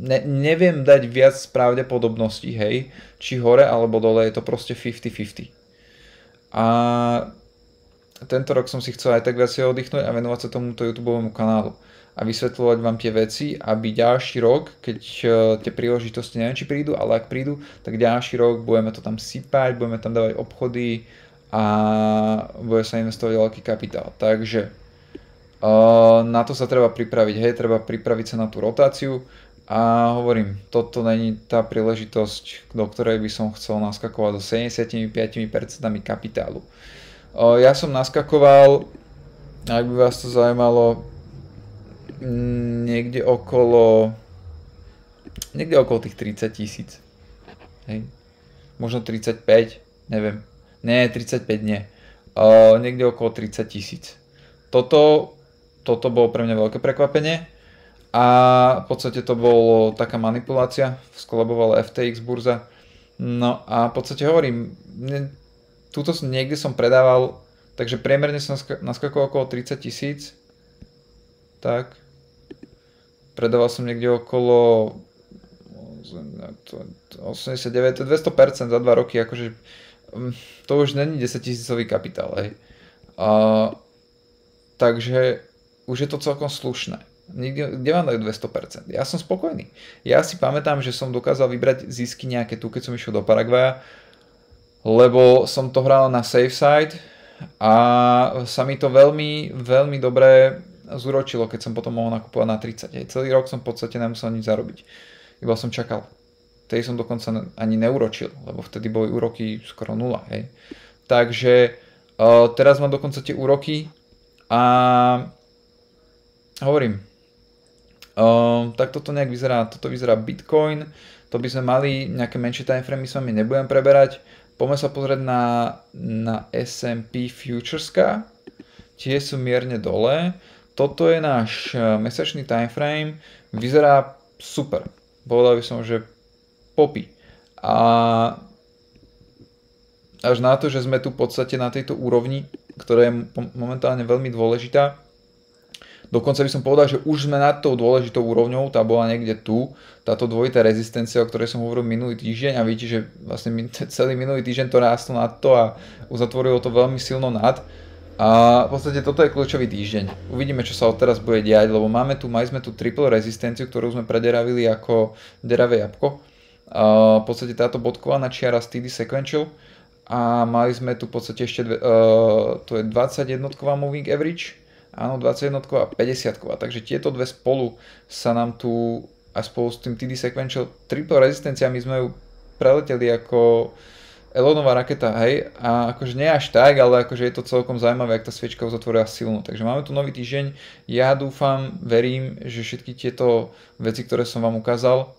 neviem dať viac pravdepodobností, hej, či hore alebo dole, je to proste 50-50. A tento rok som si chcel aj tak viacej oddychnúť a venovať sa tomuto YouTubeovému kanálu a vysvetľovať vám tie veci, aby ďalší rok, keď tie príležitosti neviem, či prídu, ale ak prídu, tak ďalší rok budeme to tam sypať, budeme tam dávať obchody a bude sa investovať veľký kapitál. Takže na to sa treba pripraviť, hej, treba pripraviť sa na tú rotáciu. A hovorím, toto není tá príležitosť, do ktorej by som chcel naskakovať so 75% kapitálu. Ja som naskakoval, ak by vás to zaujímalo, niekde okolo tých 30 000. Hej. Možno 35, neviem. Nie, 35 nie. Niekde okolo 30 000. Toto bolo pre mňa veľké prekvapenie. A v podstate to bolo taká manipulácia, skolabovala FTX burza. No a v podstate hovorím, túto niekde som predával, takže priemerne som naskakoval okolo 30 000. Tak. Predával som niekde okolo 89, to je 200% za 2 roky, akože to už není 10 000 kapitál, hej. Takže už je to celkom slušné. Kde vám dajú 200%? Ja som spokojný. Ja si pamätám, že som dokázal vybrať zisky nejaké tu, keď som išiel do Paraguaja, lebo som to hral na safe side a sa mi to veľmi, veľmi dobre zúročilo, keď som potom mohol nakupovať na 30. Celý rok som v podstate nemusel nič zarobiť. Iba som čakal. Vtedy som dokonca ani neuročil, lebo vtedy boli úroky skoro 0. Hej. Takže teraz mám dokonca tie úroky a hovorím, tak toto nejak vyzerá, toto vyzerá Bitcoin, to by sme mali, nejaké menšie timeframe s vami nebudem preberať. Poďme sa pozrieť na S&P Futureska, tie sú mierne dole, toto je náš mesačný timeframe, vyzerá super, povedal by som, že popy. A až na to, že sme tu v podstate na tejto úrovni, ktorá je momentálne veľmi dôležitá. Dokonca by som povedal, že už sme nad tou dôležitou úrovňou, tá bola niekde tu, táto dvojitá rezistencia, o ktorej som hovoril minulý týždeň a vidíte, že vlastne celý minulý týždeň to rástlo nad to a uzatvorilo to veľmi silno nad. A v podstate toto je kľúčový týždeň. Uvidíme, čo sa odteraz bude diať, lebo mali sme tu triple rezistenciu, ktorú sme prederavili ako deravé jabko. V podstate táto bodkovaná čiara z TD Sequential a mali sme tu v podstate ešte, to je 21-ková moving average. Áno, 21 a 50, takže tieto dve spolu sa nám tu a spolu s tým TD Sequential triple rezistenciami sme ju preleteli ako Elonová raketa, hej, a akože nie až tak, ale akože je to celkom zaujímavé, ak tá sviečka uzatvorila silno. Takže máme tu nový týždeň, ja dúfam, verím, že všetky tieto veci, ktoré som vám ukázal,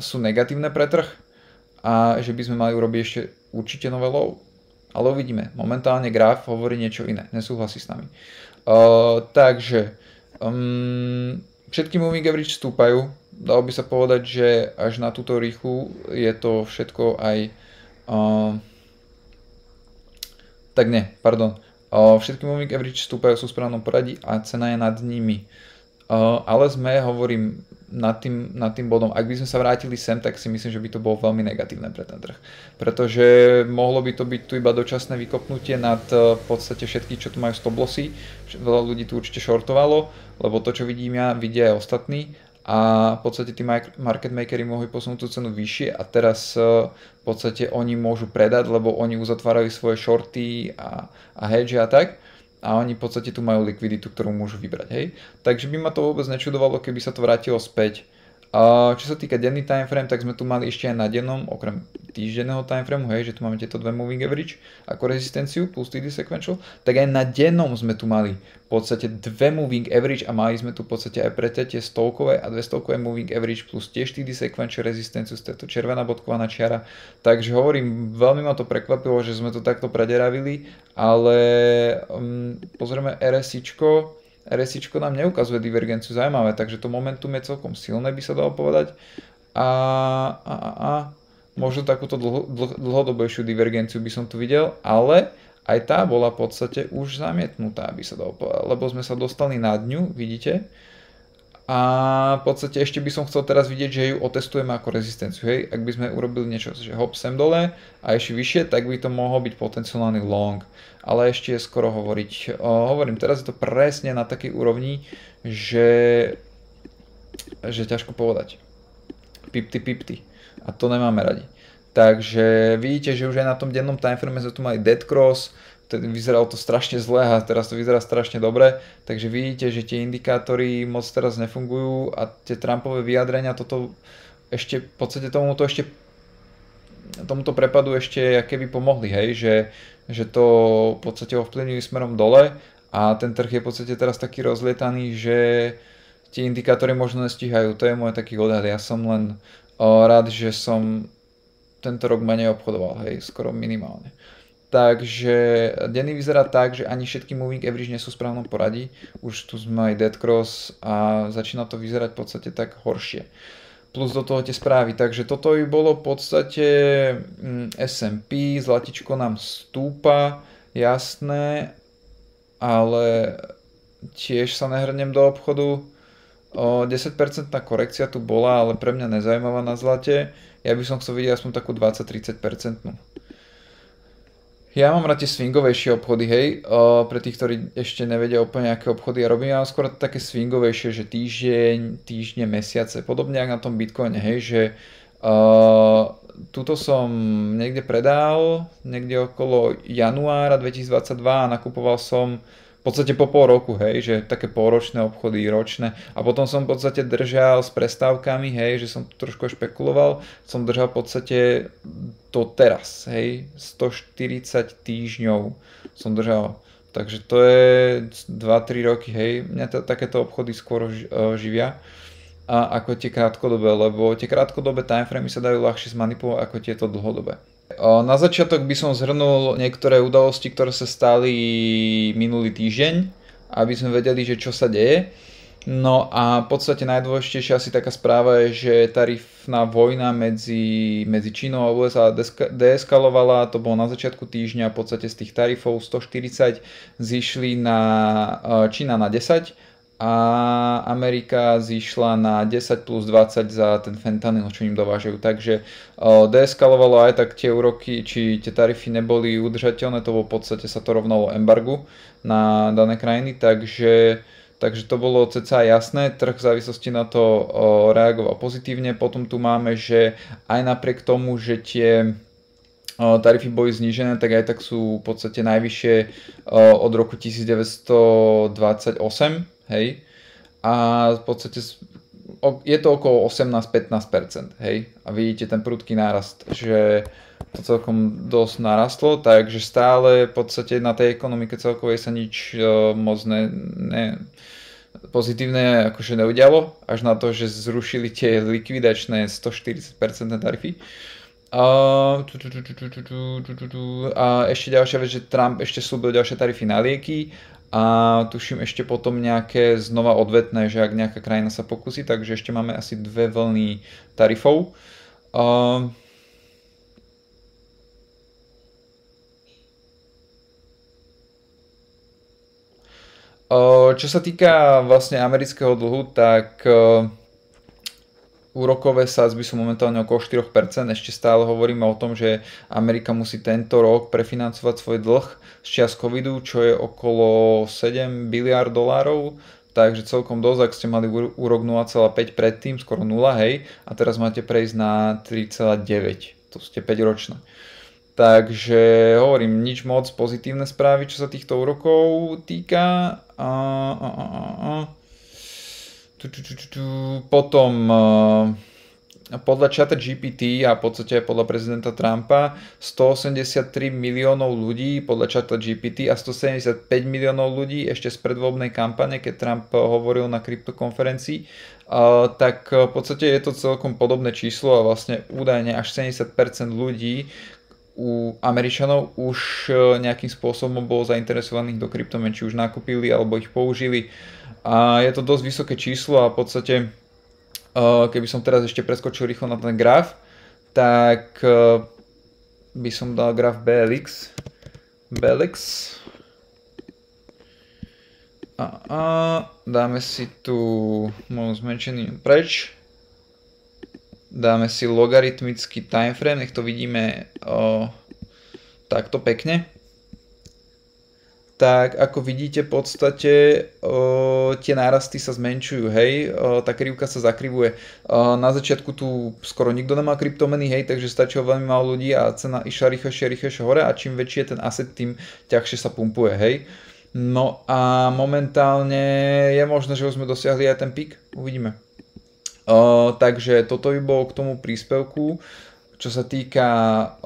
sú negatívne pre trh a že by sme mali urobiť ešte určite nové low. Ale uvidíme. Momentálne graf hovorí niečo iné. Nesúhlasí s nami. Takže všetky moving average stúpajú. Dalo by sa povedať, že až na túto rýchlu je to všetko aj... tak nie, pardon. Všetky moving average stúpajú, sú v správnom poradí a cena je nad nimi. Ale sme, hovorím, nad tým bodom. Ak by sme sa vrátili sem, tak si myslím, že by to bolo veľmi negatívne pre ten trh. Pretože mohlo by to byť tu iba dočasné vykopnutie nad v podstate všetkých, čo tu majú stop lossy. Veľa ľudí tu určite shortovalo, lebo to, čo vidím ja, vidia aj ostatní. a v podstate tí market makery mohli posunúť tú cenu vyššie a teraz v podstate oni môžu predať, lebo oni uzatvárajú svoje shorty a hedge a tak a oni v podstate tu majú likviditu, ktorú môžu vybrať, hej. Takže by ma to vôbec nečudovalo, keby sa to vrátilo späť. Čo sa týka denný timeframe, tak sme tu mali ešte aj na dennom, okrem týždenného timeframeu, hej, že tu máme tieto dve moving average ako rezistenciu plus TD sequential, tak aj na dennom sme tu mali v podstate dve moving average a mali sme tu v podstate aj preťatie stovkové a 200-kové moving average plus tiež TD sequential rezistenciu, z tejto červená bodkovaná čiara. Takže hovorím, veľmi ma to prekvapilo, že sme to takto prederavili, ale pozrieme RSIčko nám neukazuje divergenciu, zaujímavé, takže to momentum je celkom silné, by sa dalo povedať. A možno takúto dlhodobejšiu divergenciu by som tu videl, ale aj tá bola v podstate už zamietnutá, by sa dalo povedať, lebo sme sa dostali na dňu, vidíte. A v podstate ešte by som chcel teraz vidieť, že ju otestujeme ako rezistenciu, hej. Ak by sme urobili niečo, že hop sem dole a ešte vyššie, tak by to mohol byť potenciálny long. Ale ešte je skoro hovoriť. Hovorím, teraz je to presne na takej úrovni, že ťažko povedať. Pipty. A to nemáme radi. Takže vidíte, že už aj na tom dennom timeframe sme tu mali dead cross, vyzeralo to strašne zle a teraz to vyzerá strašne dobre, takže vidíte, že tie indikátory moc teraz nefungujú a tie Trumpové vyjadrenia toto ešte v podstate tomuto prepadu ešte keby pomohli, hej, že to v podstate ovplyvňujú smerom dole a ten trh je v podstate teraz taký rozlietaný, že tie indikátory možno nestíhajú, to je môj taký odhad, ja som len rád, že som tento rok menej obchodoval, hej, skoro minimálne. Takže denný vyzerá tak, že ani všetky moving average nie sú v správnom poradí. Už tu sme aj dead cross a začína to vyzerať v podstate tak horšie. Plus do toho tie správy. Takže toto by bolo v podstate S&P, zlatičko nám stúpa, jasné, ale tiež sa nehrnem do obchodu. 10% korekcia tu bola, ale pre mňa nezaujímavá na zlate. Ja by som chcel vidieť aspoň takú 20-30%. Ja mám rád tie swingovejšie obchody, hej, pre tých, ktorí ešte nevedia úplne aké obchody ja robím, ja mám skôr také swingovejšie, že týždne, mesiace, podobne ako na tom Bitcoine, hej, že tuto som niekde predal, niekde okolo januára 2022 a nakupoval som v podstate po pol roku, hej, že také polročné obchody, ročné a potom som v podstate držal s prestávkami, hej, že som trošku špekuloval, som držal v podstate to teraz, hej, 140 týždňov som držal, takže to je 2-3 roky, hej, mňa takéto obchody skôr živia ako tie krátkodobé, lebo tie krátkodobé timeframy sa dajú ľahšie zmanipulovať ako tieto dlhodobé. Na začiatok by som zhrnul niektoré udalosti, ktoré sa stali minulý týždeň, aby sme vedeli, že čo sa deje. No a v podstate najdôležitejšia asi taká správa je, že tarifná vojna medzi Čínou a USA deeskalovala, to bolo na začiatku týždňa, v podstate z tých tarifov 140 zišli na Čína na 10 a Amerika zišla na 10 plus 20 za ten fentanyl, čo im dovážajú. Takže deeskalovalo aj tak tie úroky, či tie tarify neboli udržateľné, to bolo v podstate sa to rovnalo embargu na dané krajiny, takže to bolo cca jasné, trh v závislosti na to reagoval pozitívne. Potom tu máme, že aj napriek tomu, že tie tarify boli znížené, tak aj tak sú v podstate najvyššie od roku 1928, hej, a v podstate je to okolo 18-15%, hej, a vidíte ten prudký nárast, že to celkom dosť narastlo, takže stále v podstate na tej ekonomike celkovej sa nič moc pozitívne akože neudialo, až na to, že zrušili tie likvidačné 140% tarify. A ešte ďalšia vec, že Trump ešte slúbil ďalšie tarify na lieky a tuším ešte potom nejaké znova odvetné, že ak nejaká krajina sa pokusí, takže ešte máme asi 2 vlny tarifov. Čo sa týka vlastne amerického dlhu, tak úrokové sadzby sú momentálne okolo 4%, ešte stále hovoríme o tom, že Amerika musí tento rok prefinancovať svoj dlh z čias covidu, čo je okolo 7 biliárd dolárov, takže celkom dosť, ak ste mali úrok 0,5 predtým, skoro 0, hej, a teraz máte prejsť na 3,9, to ste 5 ročné. Takže hovorím, nič moc pozitívne správy, čo sa týchto úrokov týka. Potom podľa ChatGPT a v podstate aj podľa prezidenta Trumpa 183 miliónov ľudí podľa ChatGPT a 175 miliónov ľudí ešte z predvoľbnej kampane, keď Trump hovoril na kryptokonferencii, tak v podstate je to celkom podobné číslo a vlastne údajne až 70% ľudí u Američanov už nejakým spôsobom bolo zainteresovaných do kryptomien, či už nakúpili alebo ich použili. A je to dosť vysoké číslo a v podstate, keby som teraz ešte preskočil rýchlo na ten graf, tak by som dal graf BLX. Dáme si tu zmenšený preč. Dáme si logaritmický timeframe, nech to vidíme takto pekne. Tak ako vidíte, v podstate tie nárasty sa zmenšujú, hej, tá krivka sa zakrivuje. Na začiatku tu skoro nikto nemá kryptomeny, hej, takže stačilo veľmi málo ľudí a cena išla rýchlejšie hore a čím väčší je ten asset, tým ťažšie sa pumpuje, hej. No a momentálne je možné, že už sme dosiahli aj ten pík, uvidíme. Takže toto by bolo k tomu príspevku, čo sa týka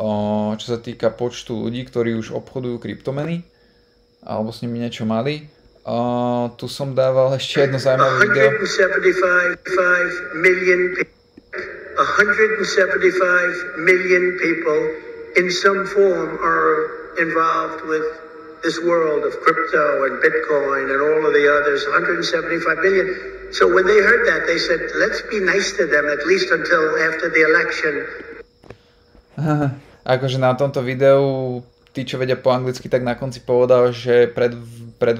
počtu ľudí, ktorí už obchodujú kryptomeny alebo s nimi niečo mali. Tu som dával ešte jedno zaujímavé video. 175 million people in some form are involved with this world of crypto and Bitcoin and all of the others, 175 million. So when they heard that, they said, let's be nice to them at least until after the election. Akože na tomto videu, tí, čo vedia po anglicky, tak na konci povedal, že pred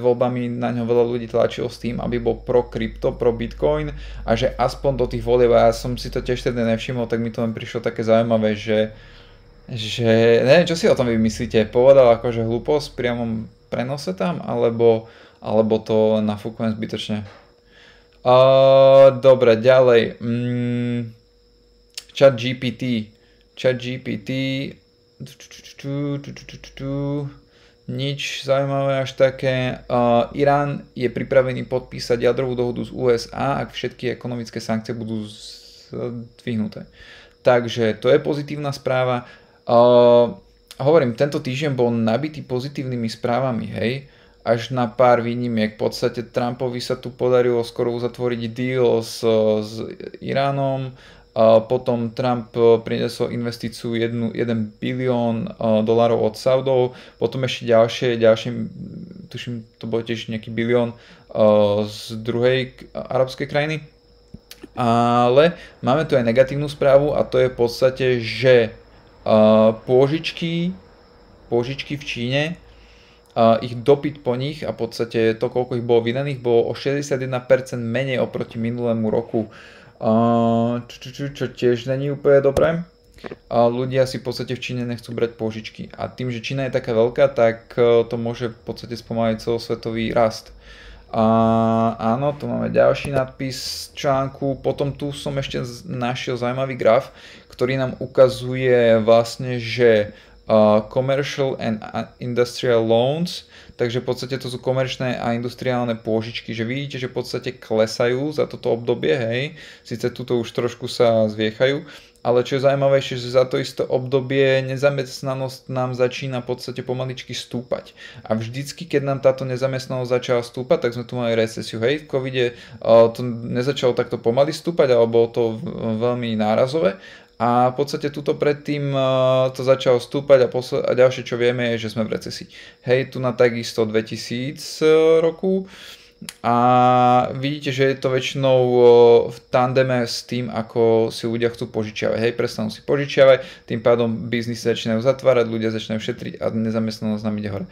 voľbami na ňo veľa ľudí tlačilo s tým, aby bol pro krypto, pro Bitcoin a že aspoň do tých volieb, a ja som si to tiež tedy nevšimol, tak mi to len prišlo také zaujímavé, že neviem, čo si o tom vy myslíte, povedal akože hlúposť v priamom prenose tam, alebo to nafúkujem zbytočne. Dobre, ďalej. ChatGPT. Nič zaujímavé až také. Irán je pripravený podpísať jadrovú dohodu z USA, ak všetky ekonomické sankcie budú zdvihnuté. Takže to je pozitívna správa. Hovorím, tento týždeň bol nabitý pozitívnymi správami, hej, až na pár výnimiek. V podstate Trumpovi sa tu podarilo skoro uzatvoriť deal s Iránom, potom Trump priniesol investíciu 1 bilión dolárov od Saudov, potom ešte ďalšie, tuším, to bolo tiež nejaký bilión z druhej arabskej krajiny. Ale máme tu aj negatívnu správu a to je v podstate, že pôžičky v Číne, ich dopyt po nich a v podstate to, koľko ich bolo vydaných, bolo o 61% menej oproti minulému roku, čo tiež není úplne dobré. Ľudia si v podstate v Číne nechcú brať pôžičky a tým, že Čína je taká veľká, tak to môže v podstate spomaliť celosvetový rast. Áno, tu máme ďalší nadpis článku, potom tu som ešte našiel zaujímavý graf, ktorý nám ukazuje vlastne, že commercial and industrial loans, takže v podstate to sú komerčné a industriálne pôžičky, že vidíte, že v podstate klesajú za toto obdobie, hej, síce tuto už trošku sa zviechajú, ale čo je zaujímavejšie, že za to isté obdobie nezamestnanosť nám začína v podstate pomaličky stúpať. A vždycky, keď nám táto nezamestnanosť začala stúpať, tak sme tu mali recesiu. Hej, v covide to nezačalo takto pomaly stúpať, ale bolo to veľmi nárazové. A v podstate tuto predtým to začalo stúpať a ďalšie, čo vieme, je, že sme v recesii. Hej, tu na takisto 2000 roku. A vidíte, že je to väčšinou v tandeme s tým, ako si ľudia chcú požičiavať. Hej, prestanú si požičiavať, tým pádom biznisy začínajú zatvárať, ľudia začínajú šetriť a nezamestnanosť nám ide hore.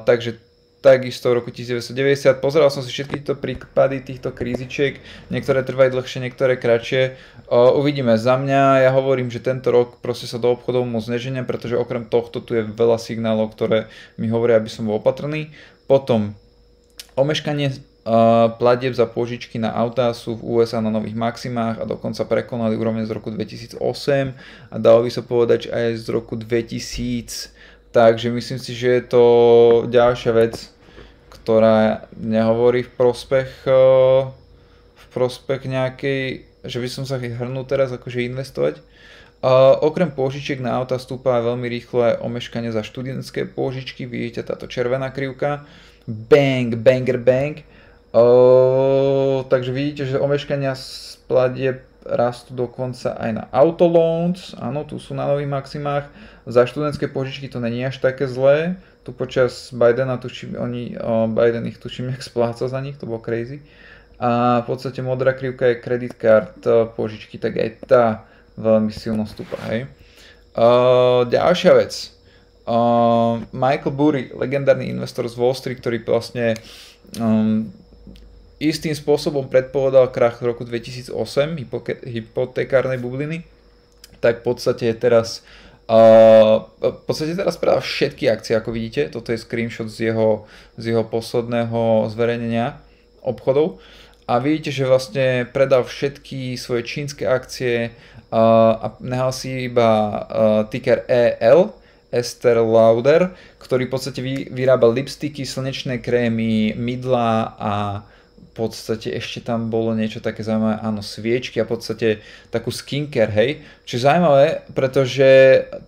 Takže takisto v roku 1990 pozeral som si všetky tieto prípady týchto krízičiek, niektoré trvajú dlhšie, niektoré kratšie. Uvidíme. Za mňa, ja hovorím, že tento rok proste sa do obchodov moc neženiem, pretože okrem tohto tu je veľa signálov, ktoré mi hovoria, aby som bol opatrný. Potom omeškanie platieb za pôžičky na autá sú v USA na nových maximách a dokonca prekonali úrovne z roku 2008 a dalo by sa povedať aj z roku 2000, takže myslím si, že je to ďalšia vec, ktorá nehovorí v prospech nejakej, že by som sa hrnul teraz akože investovať. Okrem pôžičiek na auta stúpa veľmi rýchle omeškanie za študentské pôžičky, vidíte táto červená krivka, bang, banger, bang. Takže vidíte, že omeškania z platieb rastú dokonca aj na autoloans, áno, tu sú na nových maximách. Za študentské požičky to není až také zlé, tu počas Bidena tuším, Biden ich tuším nejak splácal za nich, to bolo crazy. A v podstate modrá krivka je credit card požičky, tak aj tá veľmi silno stúpa, hej. Ďalšia vec. Michael Burry, legendárny investor z Wall Street, ktorý vlastne istým spôsobom predpovedal krach v roku 2008 hypotekárnej bubliny, tak v podstate teraz predal všetky akcie, ako vidíte. Toto je screenshot z jeho posledného zverejnenia obchodov a vidíte, že vlastne predal všetky svoje čínske akcie a nehal si iba ticker EL, Estée Lauder, ktorý v podstate vyrába lipsticky, slnečné krémy, mydlá a v podstate ešte tam bolo niečo také zaujímavé, áno, sviečky a v podstate takú skincare, hej. Čo je zaujímavé, pretože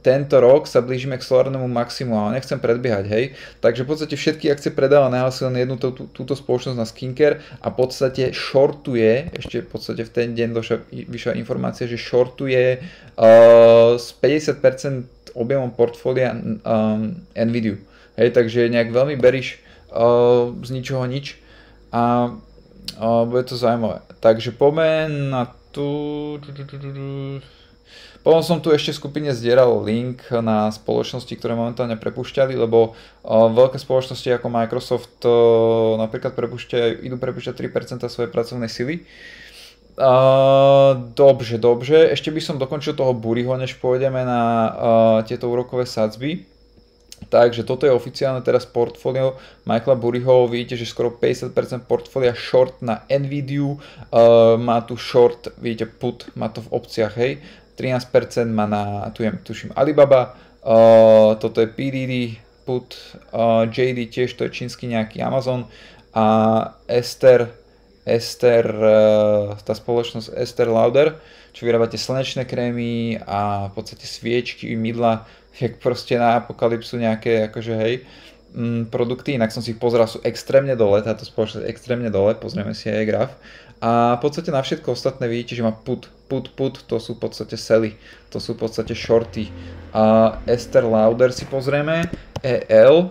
tento rok sa blížime k solárnemu maximu, ale nechcem predbiehať, hej. Takže v podstate všetky akcie predáva, nehlásil len jednu túto spoločnosť na skincare a v podstate shortuje, ešte v podstate v ten deň vyšla informácia, že shortuje s 50% objemom portfólia Nvidia, hej, takže nejak veľmi beríš z ničoho nič a bude to zaujímavé. Takže poďme na tu. Potom som tu ešte v skupine zdieľal link na spoločnosti, ktoré momentálne prepúšťali, lebo veľké spoločnosti ako Microsoft napríklad idú prepúšťať 3% svojej pracovnej sily. Dobře. Ešte by som dokončil toho Burryho, než pôjdeme na tieto úrokové sadzby. Takže toto je oficiálne teraz portfólio Michaela Burryho, vidíte, že skoro 50% portfólia short na Nvidia, má tu short, vidíte put, má to v opciách, hej, 13% má na, tuším Alibaba, toto je PDD, put, JD tiež, to je čínsky nejaký Amazon a Estée, tá spoločnosť Estée Lauder, čo vyrábate slnečné krémy a v podstate sviečky, mydla, jak proste na apokalypsu nejaké akože hej, produkty, inak som si ich pozeral, sú extrémne dole, táto spoločnosť je extrémne dole, pozrieme si aj graf. A v podstate na všetko ostatné vidíte, že má put, to sú v podstate selly, to sú v podstate shorty. A Estée Lauder si pozrieme, EL,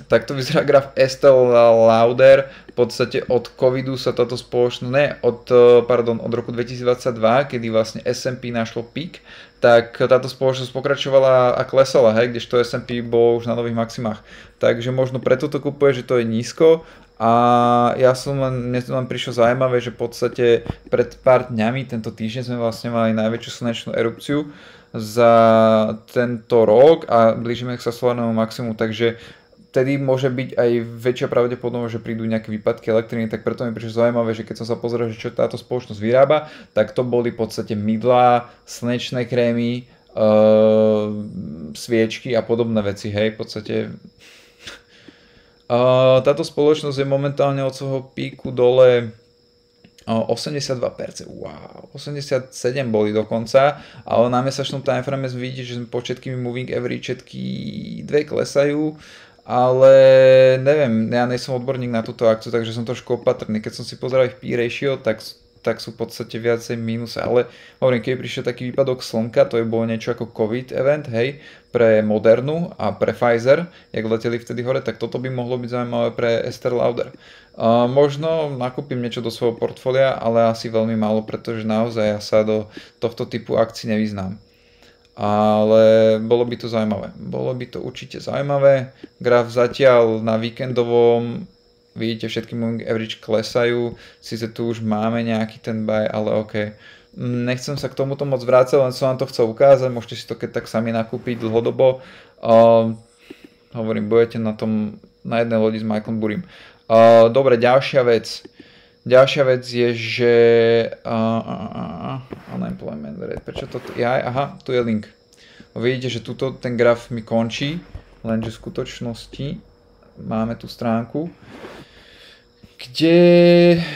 takto vyzerá graf Estée Lauder, v podstate od covidu sa táto spoločnosť, od roku 2022, kedy vlastne S&P našlo pík, tak táto spoločnosť pokračovala a klesala, hej, kdežto S&P bol už na nových maximách. Takže možno preto to kupuje, že to je nízko a mne to len prišlo zaujímavé, že v podstate pred pár dňami, tento týždeň sme vlastne mali najväčšiu slnečnú erupciu za tento rok a blížime sa solárnemu maximu, takže vtedy môže byť aj väčšia pravdepodobnosť, že prídu nejaké výpadky elektriny, tak preto mi prišlo zaujímavé, že keď som sa pozeral, že čo táto spoločnosť vyrába, tak to boli v podstate mydlá, slnečné krémy, sviečky a podobné veci, hej, v podstate. Táto spoločnosť je momentálne od svojho píku dole 82%, wow, 87 boli dokonca, ale na mesačnom timeframe vidíte, že po všetkými moving average všetky dve klesajú, ale neviem, ja nie som odborník na túto akciu, takže som trošku opatrný. Keď som si pozeral ich P ratio, tak sú v podstate viacej mínuse, ale hovorím, keď prišiel taký výpadok slnka, to je bolo niečo ako COVID event, hej, pre Modernu a pre Pfizer, jak leteli vtedy hore, tak toto by mohlo byť zaujímavé pre Estée Lauder. Možno nakúpim niečo do svojho portfólia, ale asi veľmi málo, pretože naozaj ja sa do tohto typu akcií nevyznám. Ale bolo by to zaujímavé. Bolo by to určite zaujímavé. Graf zatiaľ na víkendovom, vidíte, všetky moving average klesajú. Sice tu už máme nejaký ten buy, ale ok. Nechcem sa k tomuto moc vrácať, len som vám to chcel ukázať. Môžete si to keď tak sami nakúpiť dlhodobo. Hovorím, budete na jednej lodi s Michaelom Burrym. Dobre, ďalšia vec. Ďalšia vec je, že unemployment rate, prečo to aha, tu je link. Vidíte, že tuto ten graf mi končí, lenže v skutočnosti máme tu stránku, kde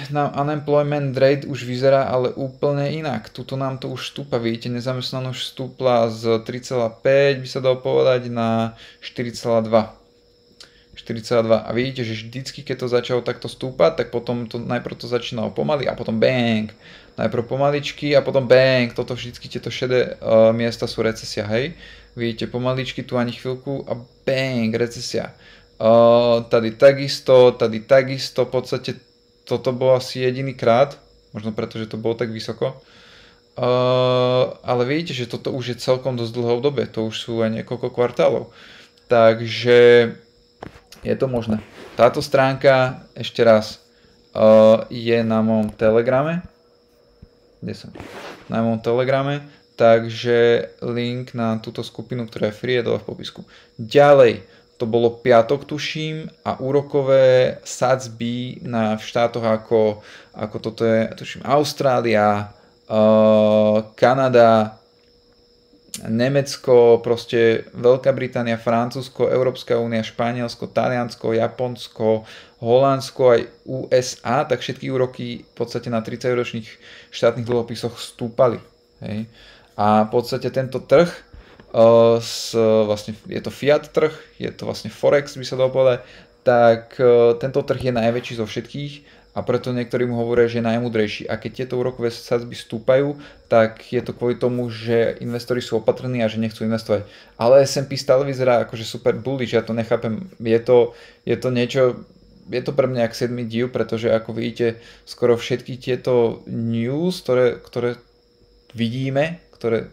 nám unemployment rate už vyzerá ale úplne inak. Tuto nám to už stúpa, vidíte, nezamestnanosť stúpla z 3,5 by sa dalo povedať na 4,2. A vidíte, že vždycky, keď to začalo takto stúpať, tak potom to najprv to začínalo pomaly a potom bang. Najprv pomaličky a potom bang. Toto vždycky tieto šedé miesta sú recesia, hej. Vidíte, pomaličky tu ani chvíľku a bang, recesia. Tady takisto, v podstate toto bol asi jediný krát, možno preto, že to bolo tak vysoko. Ale vidíte, že toto už je celkom dosť dlhé obdobie, to už sú aj niekoľko kvartálov. Takže je to možné. Táto stránka, ešte raz, je na mojom telegrame. Kde som? Na mojom telegrame, takže link na túto skupinu, ktorá je free, je dole v popisku. Ďalej. To bolo piatok, tuším, a úrokové sadzby v štátoch ako toto je, tuším, Austrália, Kanada, Nemecko, proste Veľká Británia, Francúzsko, Európska únia, Španielsko, Taliansko, Japonsko, Holandsko aj USA, tak všetky úroky v podstate na 30-ročných štátnych dlhopisoch stúpali. Hej. A v podstate tento trh, vlastne je to fiat trh, je to vlastne forex by sa dalo povedať, tak tento trh je najväčší zo všetkých a preto niektorí mu hovoria, že je najmudrejší. A keď tieto úrokové sadzby stúpajú, tak je to kvôli tomu, že investori sú opatrní a že nechcú investovať. Ale S&P stále vyzerá akože super bullish, ja to nechápem, je to niečo, je to pre mňa jak 7. div, pretože ako vidíte, skoro všetky tieto news, ktoré vidíme, ktoré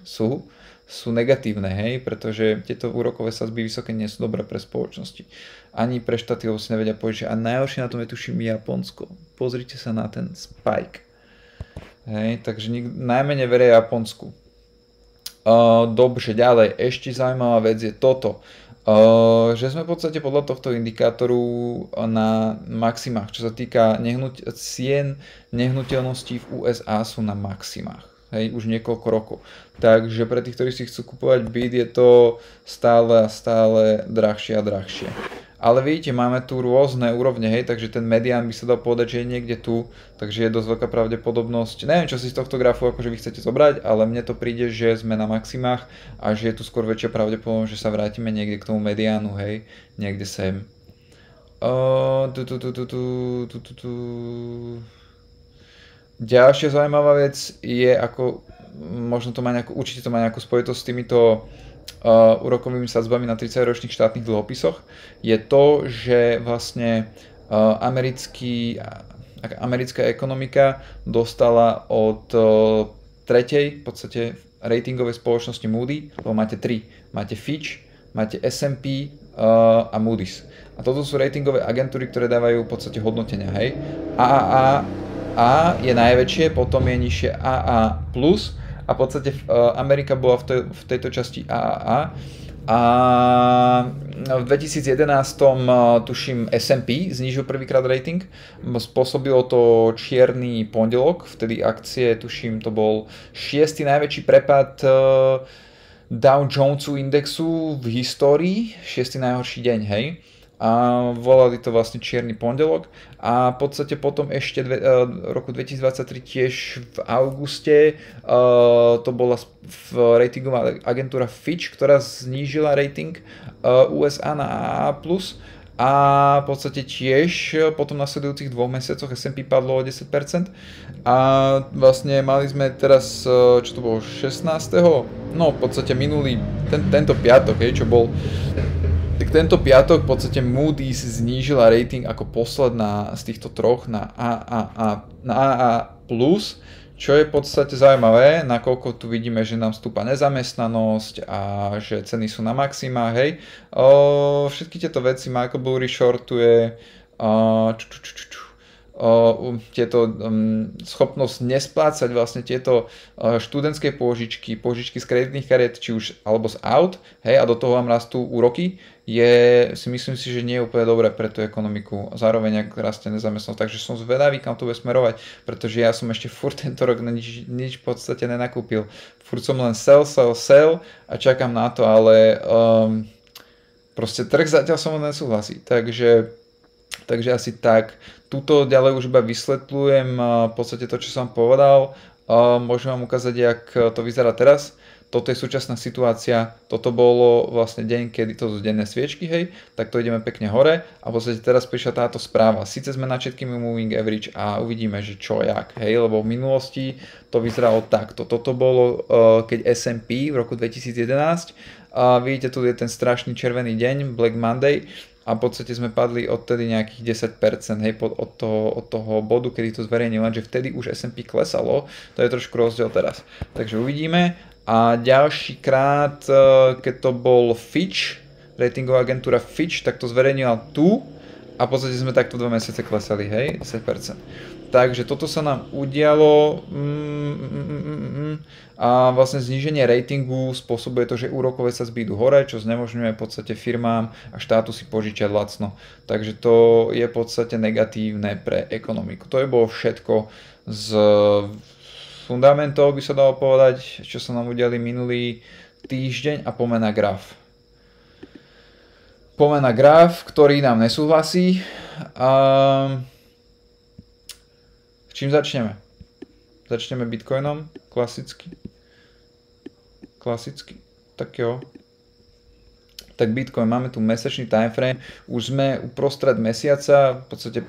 sú negatívne, hej, pretože tieto úrokové sadzby vysoké nie sú dobré pre spoločnosti. Ani pre štáty ho si nevedia povedať, a najhoršie na tom je tuším Japonsko. Pozrite sa na ten spike. Hej, takže najmenej veria Japonsku. Dobre, ďalej, ešte zaujímavá vec je toto. Že sme v podstate podľa tohto indikátoru na maximách, čo sa týka cien nehnuteľností v USA sú na maximách. Hej, už niekoľko rokov. Takže pre tých, ktorí si chcú kupovať byt, je to stále a stále drahšie a drahšie. Ale vidíte, máme tu rôzne úrovne, hej, takže ten medián by sa dal povedať, že je niekde tu, takže je dosť veľká pravdepodobnosť. Neviem, čo si z tohto grafu akože vy chcete zobrať, ale mne to príde, že sme na maximách a že je tu skôr väčšia pravdepodobnosť, že sa vrátime niekde k tomu mediánu, hej, niekde sem. Ďalšia zaujímavá vec je, ako možno to má určite to má nejakú spojitosť s týmito úrokovými sadzbami na 30-ročných štátnych dlhopisoch, je to, že vlastne americká ekonomika dostala od tretej v podstate ratingovej spoločnosti Moody, lebo máte tri, máte Fitch, máte S&P a Moody's. A toto sú ratingové agentúry, ktoré dávajú v podstate hodnotenia, hej. A je najväčšie, potom je nižšie AA+, a v podstate Amerika bola v tejto časti AAA. A v 2011 tuším S&P znížil prvýkrát rating, spôsobilo to čierny pondelok, vtedy akcie, tuším, to bol 6. najväčší prepad Dow Jonesu indexu v histórii, 6. najhorší deň, hej. A volali to vlastne čierny pondelok a v podstate potom ešte roku 2023 tiež v auguste to bola ratingová agentúra Fitch, ktorá znížila rating USA na AA+, a v podstate tiež potom v nasledujúcich 2 mesiacoch S&P padlo o 10% a vlastne mali sme teraz, čo to bolo, 16. No v podstate minulý, tento piatok, čo bol. Tak tento piatok v podstate Moody's znížila rating ako posledná z týchto troch na AA+, čo je v podstate zaujímavé, nakoľko tu vidíme, že nám stúpa nezamestnanosť a že ceny sú na maximách, hej. Všetky tieto veci Michael Burry shortuje, schopnosť nesplácať vlastne tieto študentské pôžičky z kreditných kariet, či už alebo z aut, hej, a do toho vám rastú úroky, myslím si, že nie je úplne dobré pre tú ekonomiku. Zároveň ak rastie nezamestnanosť. Takže som zvedavý, kam to bude smerovať, pretože ja som ešte furt tento rok nič v podstate nenakúpil. Furt som len sell a čakám na to, ale proste trh zatiaľ som nesúhlasí. Takže asi tak. Tuto ďalej už iba vysvetľujem v podstate to, čo som povedal. Môžem vám ukázať, jak to vyzerá teraz. Toto je súčasná situácia. Toto bolo vlastne deň, kedy to sú denné sviečky, hej. Tak to ideme pekne hore a v podstate teraz prišla táto správa. Sice sme na všetkými moving average a uvidíme, že čo, jak, hej. Lebo v minulosti to vyzeralo takto. Toto bolo, keď S&P v roku 2011. Vidíte, tu je ten strašný červený deň, Black Monday. A v podstate sme padli odtedy nejakých 10%, hej, od toho bodu, kedy to zverejnil, že vtedy už S&P klesalo, to je trošku rozdiel teraz. Takže uvidíme. A ďalší krát, keď to bol Fitch, ratingová agentúra Fitch, tak to zverejnila tu a v podstate sme takto 2 mesiace klesali, hej, 10%. Takže toto sa nám udialo a vlastne zníženie ratingu spôsobuje to, že úrokové sadzby idú hore, čo znemožňuje v podstate firmám a štátu si požičať lacno. Takže to je v podstate negatívne pre ekonomiku. To je bolo všetko z fundamentov, by sa dalo povedať, čo sa nám udiali minulý týždeň a poďme na graf. Poďme na graf, ktorý nám nesúhlasí. Čím začneme? Začneme Bitcoinom, klasicky. Tak jo. Tak Bitcoin, máme tu mesačný timeframe, už sme uprostred mesiaca, v podstate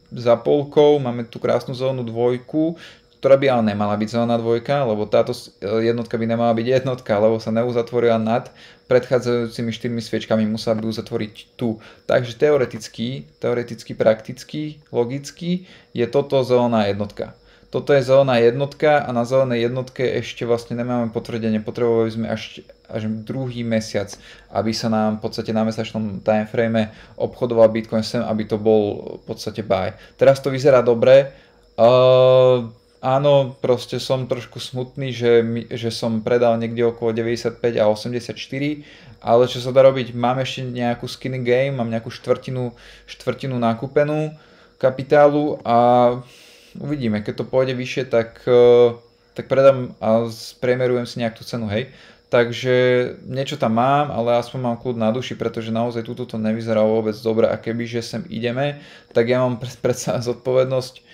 za polkou, máme tu krásnu zelenú dvojku, ktorá by ale nemala byť zelená dvojka, lebo táto jednotka by nemala byť jednotka, lebo sa neuzatvorila nad predchádzajúcimi 4 sviečkami, musela by uzatvoriť tu. Takže teoreticky, prakticky, logicky je toto zelená jednotka. Toto je zelená jednotka a na zelenej jednotke ešte vlastne nemáme potvrdenie, potrebovali sme až druhý mesiac, aby sa nám v podstate na mesačnom timeframe obchodoval Bitcoin sem, aby to bol v podstate buy. Teraz to vyzerá dobre. Áno, proste som trošku smutný, že som predal niekde okolo 95 a 84, ale čo sa dá robiť, mám ešte nejakú skinny game, mám nejakú štvrtinu nakúpenú kapitálu a uvidíme, keď to pôjde vyššie, tak predám a spriemerujem si nejak tú cenu, hej. Takže niečo tam mám, ale aspoň mám kľud na duši, pretože naozaj túto to nevyzerá vôbec dobre a kebyže sem ideme, tak ja mám predsa zodpovednosť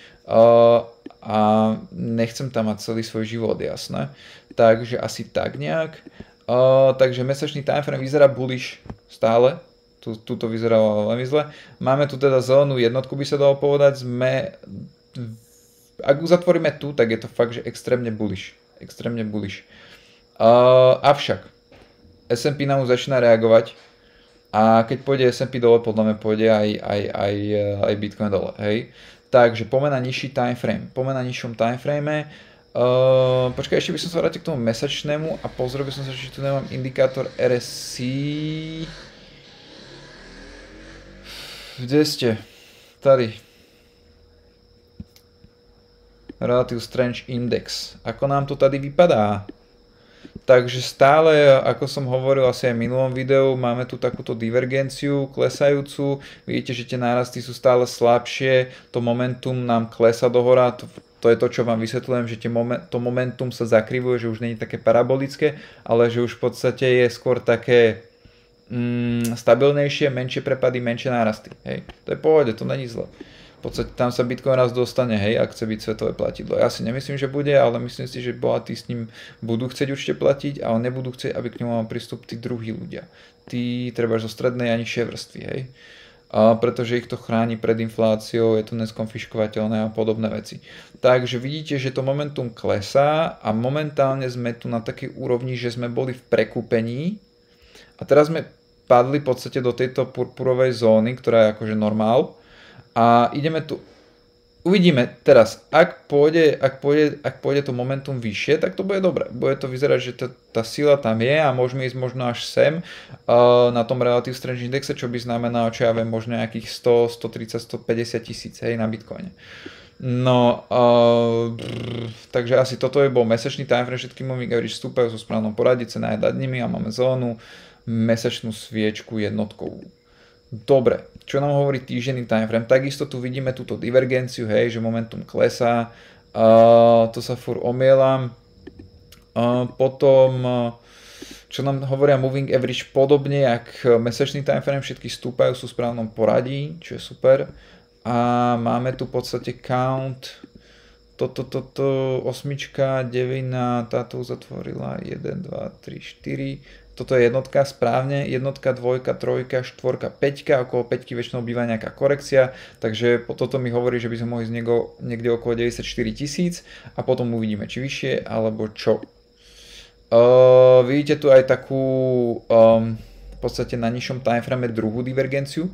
a nechcem tam mať celý svoj život, jasné. Takže asi tak nejak. Takže mesačný timeframe vyzerá bullish stále. Tuto vyzeralo veľmi zle. Máme tu teda zelenú jednotku, by sa dalo povedať. Ak uzatvoríme tu, tak je to fakt, že extrémne bullish. Avšak S&P nám už začína reagovať a keď pôjde S&P dole, podľa mňa pôjde aj Bitcoin dole, hej. Takže poďme na nižší timeframe. Poďme na nižšom timeframe. Počkaj, ešte by som sa vrátil k tomu mesačnému a pozrel by som sa, či tu nemám indikátor RSI. Kde ste? Tady. Relative Strength Index. Ako nám to tady vypadá? Takže stále, ako som hovoril asi aj v minulom videu, máme tu takúto divergenciu klesajúcu. Vidíte, že tie nárasty sú stále slabšie, to momentum nám klesa dohora, to je to, čo vám vysvetľujem, že to momentum sa zakrivuje, že už nie je také parabolické, ale že už v podstate je skôr také stabilnejšie, menšie prepady, menšie nárasty. Hej. To je pohode, to není zle. V podstate tam sa Bitcoin raz dostane, hej, ak chce byť svetové platidlo. Ja si nemyslím, že bude, ale myslím si, že bohatí s ním budú chcieť určite platiť, ale nebudú chcieť, aby k ňomu mal prístup tí druhí ľudia. Tí treba zo strednej a nižšej vrstvy, hej. Pretože ich to chráni pred infláciou, je to neskonfiškovateľné a podobné veci. Takže vidíte, že to momentum klesá a momentálne sme tu na takej úrovni, že sme boli v prekúpení a teraz sme padli v podstate do tejto purpurovej zóny, ktorá je akože normál. A ideme tu Uvidíme teraz, ak pôjde to momentum vyššie, tak to bude dobre. Bude to vyzerať, že tá sila tam je a môžeme ísť možno až sem na tom Relative Strength Indexe, čo by znamenalo, čo ja viem, možno nejakých 100, 130, 150 tisíc, hej, na Bitcoine. No, takže asi toto je bol mesačný timeframe, všetky moving average stúpajú so správnou poradí, cena je nad nimi a máme zelenú mesačnú sviečku jednotkovú. Dobre, čo nám hovorí týždenný timeframe? Takisto tu vidíme túto divergenciu, hej, že momentum klesá, to sa furt omielam. Potom, čo nám hovoria moving average podobne, jak mesačný timeframe, všetky stúpajú, sú v správnom poradí, čo je super. A máme tu v podstate count, osmička, devina, táto uzatvorila, 1, 2, 3, 4. Toto je jednotka správne, jednotka, dvojka, trojka, štvorka, peťka, okolo peťky väčšinou býva nejaká korekcia, takže toto mi hovorí, že by sme mohli ísť niekde okolo 94 000 a potom uvidíme, či vyššie alebo čo. Vidíte tu aj takú v podstate na nižšom timeframe druhú divergenciu.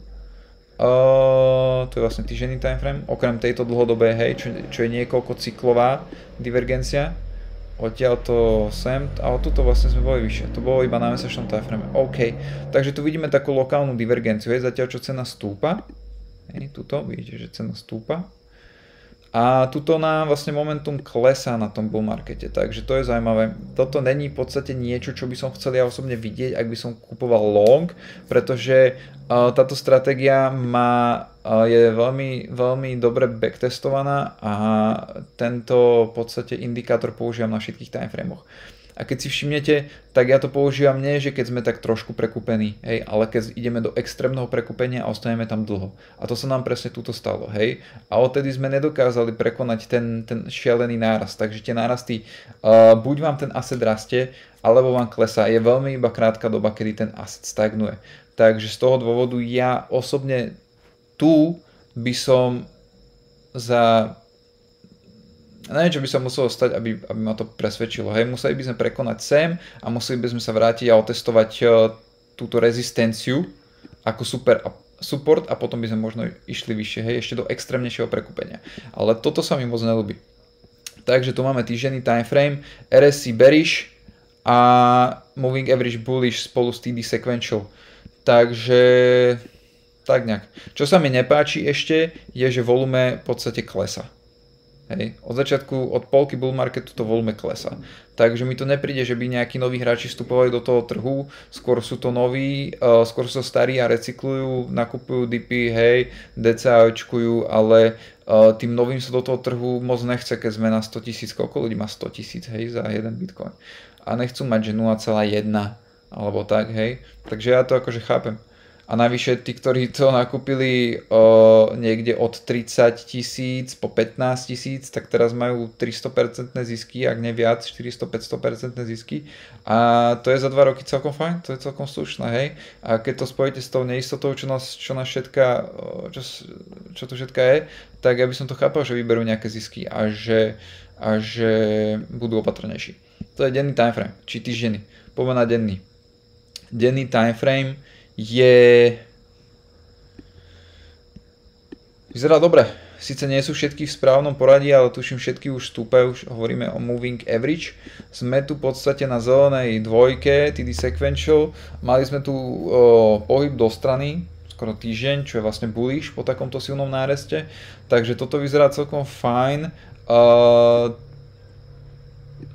To je vlastne týždenný timeframe, okrem tejto dlhodobej, hej, čo je niekoľko cyklová divergencia. Odtiaľ to sem, ale tuto vlastne sme boli vyššie, to bolo iba na mesačnom timeframe. OK, takže tu vidíme takú lokálnu divergenciu, hej, zatiaľ čo cena stúpa. Hej, tuto vidíte, že cena stúpa. A tuto nám vlastne momentum klesá na tom bull markete, takže to je zaujímavé. Toto není v podstate niečo, čo by som chcel ja osobne vidieť, ak by som kupoval long, pretože táto stratégia je veľmi, veľmi dobre backtestovaná a tento v podstate indikátor používam na všetkých timeframoch. A keď si všimnete, tak ja to používam nie, že keď sme tak trošku prekúpení, hej, ale keď ideme do extrémneho prekúpenia a ostaneme tam dlho. A to sa nám presne túto stalo, hej. A odtedy sme nedokázali prekonať ten šialený nárast, takže tie nárasty, buď vám ten asset rastie, alebo vám klesá. Je veľmi iba krátka doba, kedy ten asset stagnuje. Takže z toho dôvodu ja osobne tu by som neviem, čo by sa muselo stať, aby ma to presvedčilo. Hej, museli by sme prekonať sem a museli by sme sa vrátiť a otestovať túto rezistenciu ako super support a potom by sme možno išli vyššie, hej, ešte do extrémnejšieho prekúpenia. Ale toto sa mi moc neľúbi. Takže tu máme týždenný timeframe, RSI bearish a moving average bullish spolu s TD sequential. Takže tak nejak. Čo sa mi nepáči ešte je, že volume v podstate klesa. Hej. Od začiatku, od polky bull marketu to volume klesá. Takže mi to nepríde, že by nejakí noví hráči vstupovali do toho trhu, skôr sú to noví, skôr sú starí a recyklujú, nakupujú dipy, hej, DCAčkujú, ale tým novým sa do toho trhu moc nechce, keď sme na 100 000, koľko ľudí má 100 000, hej, za jeden bitcoin. A nechcú mať, že 0,1 alebo tak, hej. Takže ja to akože chápem. A navyše tí, ktorí to nakúpili niekde od 30 000 po 15 000, tak teraz majú 300% zisky, ak ne viac, 400-500% zisky. A to je za 2 roky celkom fajn, to je celkom slušné, hej. A keď to spojíte s tou neistotou, čo tu všetka je, tak ja by som to chápal, že vyberú nejaké zisky a že budú opatrnejší. To je denný timeframe, či týždenný. Poďme na denný. Denný timeframe vyzerá dobre. Sice nie sú všetky v správnom poradí, ale tuším všetky už stúpajú, už hovoríme o moving average. Sme tu v podstate na zelenej dvojke, TD sequential. Mali sme tu pohyb do strany, skoro týždeň, čo je vlastne bullish po takomto silnom náreste. Takže toto vyzerá celkom fajn.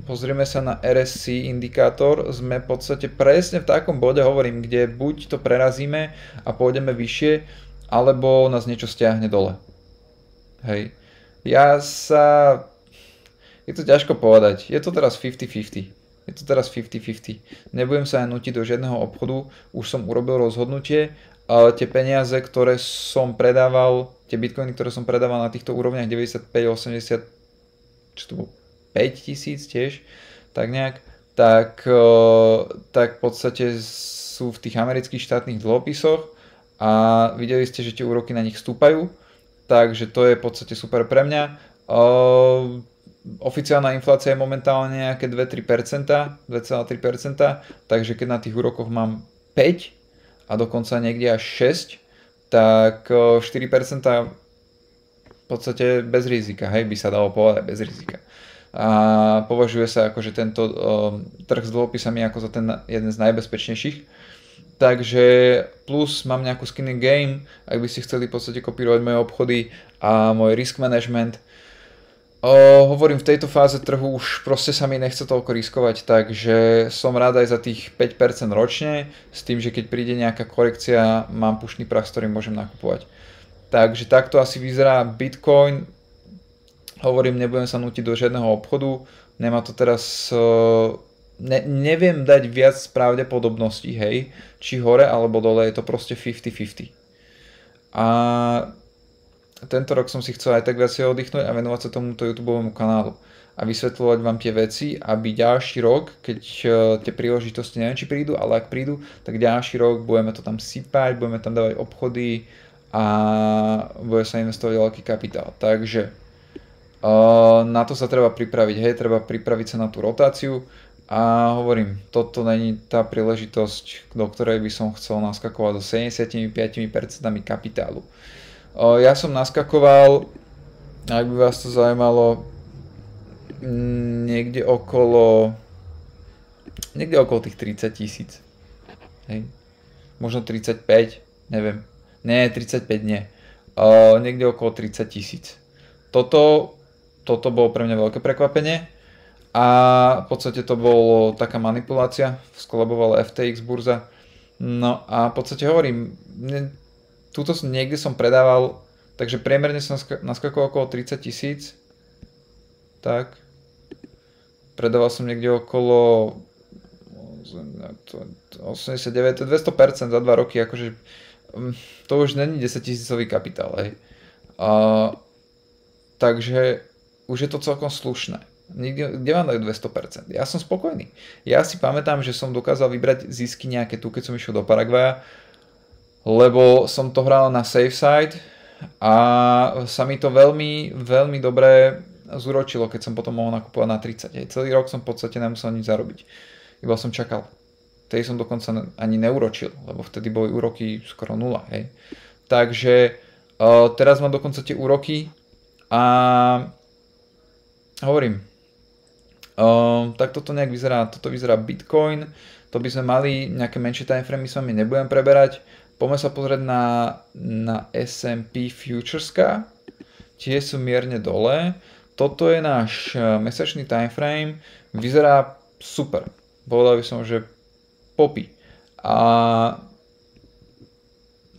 Pozrieme sa na RSI indikátor, sme v podstate presne v takom bode, hovorím, kde buď to prerazíme a pôjdeme vyššie, alebo nás niečo stiahne dole. Hej. Je to ťažko povedať, je to teraz 50-50. Nebudem sa aj nutiť do žiadneho obchodu, už som urobil rozhodnutie, ale tie peniaze, ktoré som predával, tie bitcoiny, ktoré som predával na týchto úrovniach 95, 80, čo to bolo? 5000 tiež, tak nejak, tak v podstate sú v tých amerických štátnych dlhopisoch a videli ste, že tie úroky na nich stúpajú, takže to je v podstate super pre mňa. Oficiálna inflácia je momentálne nejaké 2,3%, takže keď na tých úrokoch mám 5 a dokonca niekde až 6, tak 4% v podstate bez rizika, hej, by sa dalo povedať bez rizika. A považuje sa akože tento trh s dlhopisami ako za ten jeden z najbezpečnejších. Takže plus mám nejakú skin in game, ak by ste chceli v podstate kopírovať moje obchody a môj risk management. Hovorím, v tejto fáze trhu už proste sa mi nechce toľko riskovať, takže som rád aj za tých 5% ročne, s tým, že keď príde nejaká korekcia, mám pušný prach, s ktorým môžem nakupovať. Takže takto asi vyzerá Bitcoin. Hovorím, nebudem sa nútiť do žiadneho obchodu, nemá to teraz, neviem dať viac pravdepodobností, hej, či hore alebo dole, je to proste 50-50. A tento rok som si chcel aj tak viacej oddychnúť a venovať sa tomuto YouTubeovému kanálu a vysvetľovať vám tie veci, aby ďalší rok, keď tie príležitosti neviem či prídu, ale ak prídu, tak ďalší rok budeme to tam sypať, budeme tam dávať obchody a bude sa investovať veľký kapitál. Takže na to sa treba pripraviť, hej, treba pripraviť sa na tú rotáciu a hovorím, toto není tá príležitosť, do ktorej by som chcel naskakovať so 75% kapitálu. Ja som naskakoval, ak by vás to zaujímalo, niekde okolo tých 30 000. Hej. Možno 35, neviem. Nie, 35 nie. Niekde okolo 30 000. Toto bolo pre mňa veľké prekvapenie a v podstate to bolo taká manipulácia, skolabovala FTX burza. No a v podstate hovorím, tuto niekde som predával, takže priemerne som naskakoval okolo 30 000. Tak. Predával som niekde okolo 89, to je 200% za 2 roky, akože to už není 10 000 kapitál, hej. Takže už je to celkom slušné. Kde vám dajú 200%? Ja som spokojný. Ja si pamätám, že som dokázal vybrať zisky nejaké tu, keď som išiel do Paraguaja, lebo som to hral na safe side a sa mi to veľmi, veľmi dobre zúročilo, keď som potom mohol nakupovať na 30. Hej. Celý rok som v podstate nemusel nič zarobiť. Iba som čakal. Vtedy som dokonca ani neuročil, lebo vtedy boli úroky skoro 0. Hej. Takže teraz mám dokonca tie úroky a hovorím, tak toto nejak vyzerá, toto vyzerá Bitcoin, to by sme mali, nejaké menšie timeframy s vami nebudem preberať. Poďme sa pozrieť na S&P Futureska, tie sú mierne dole. Toto je náš mesačný timeframe, vyzerá super, povedal by som, že popy. A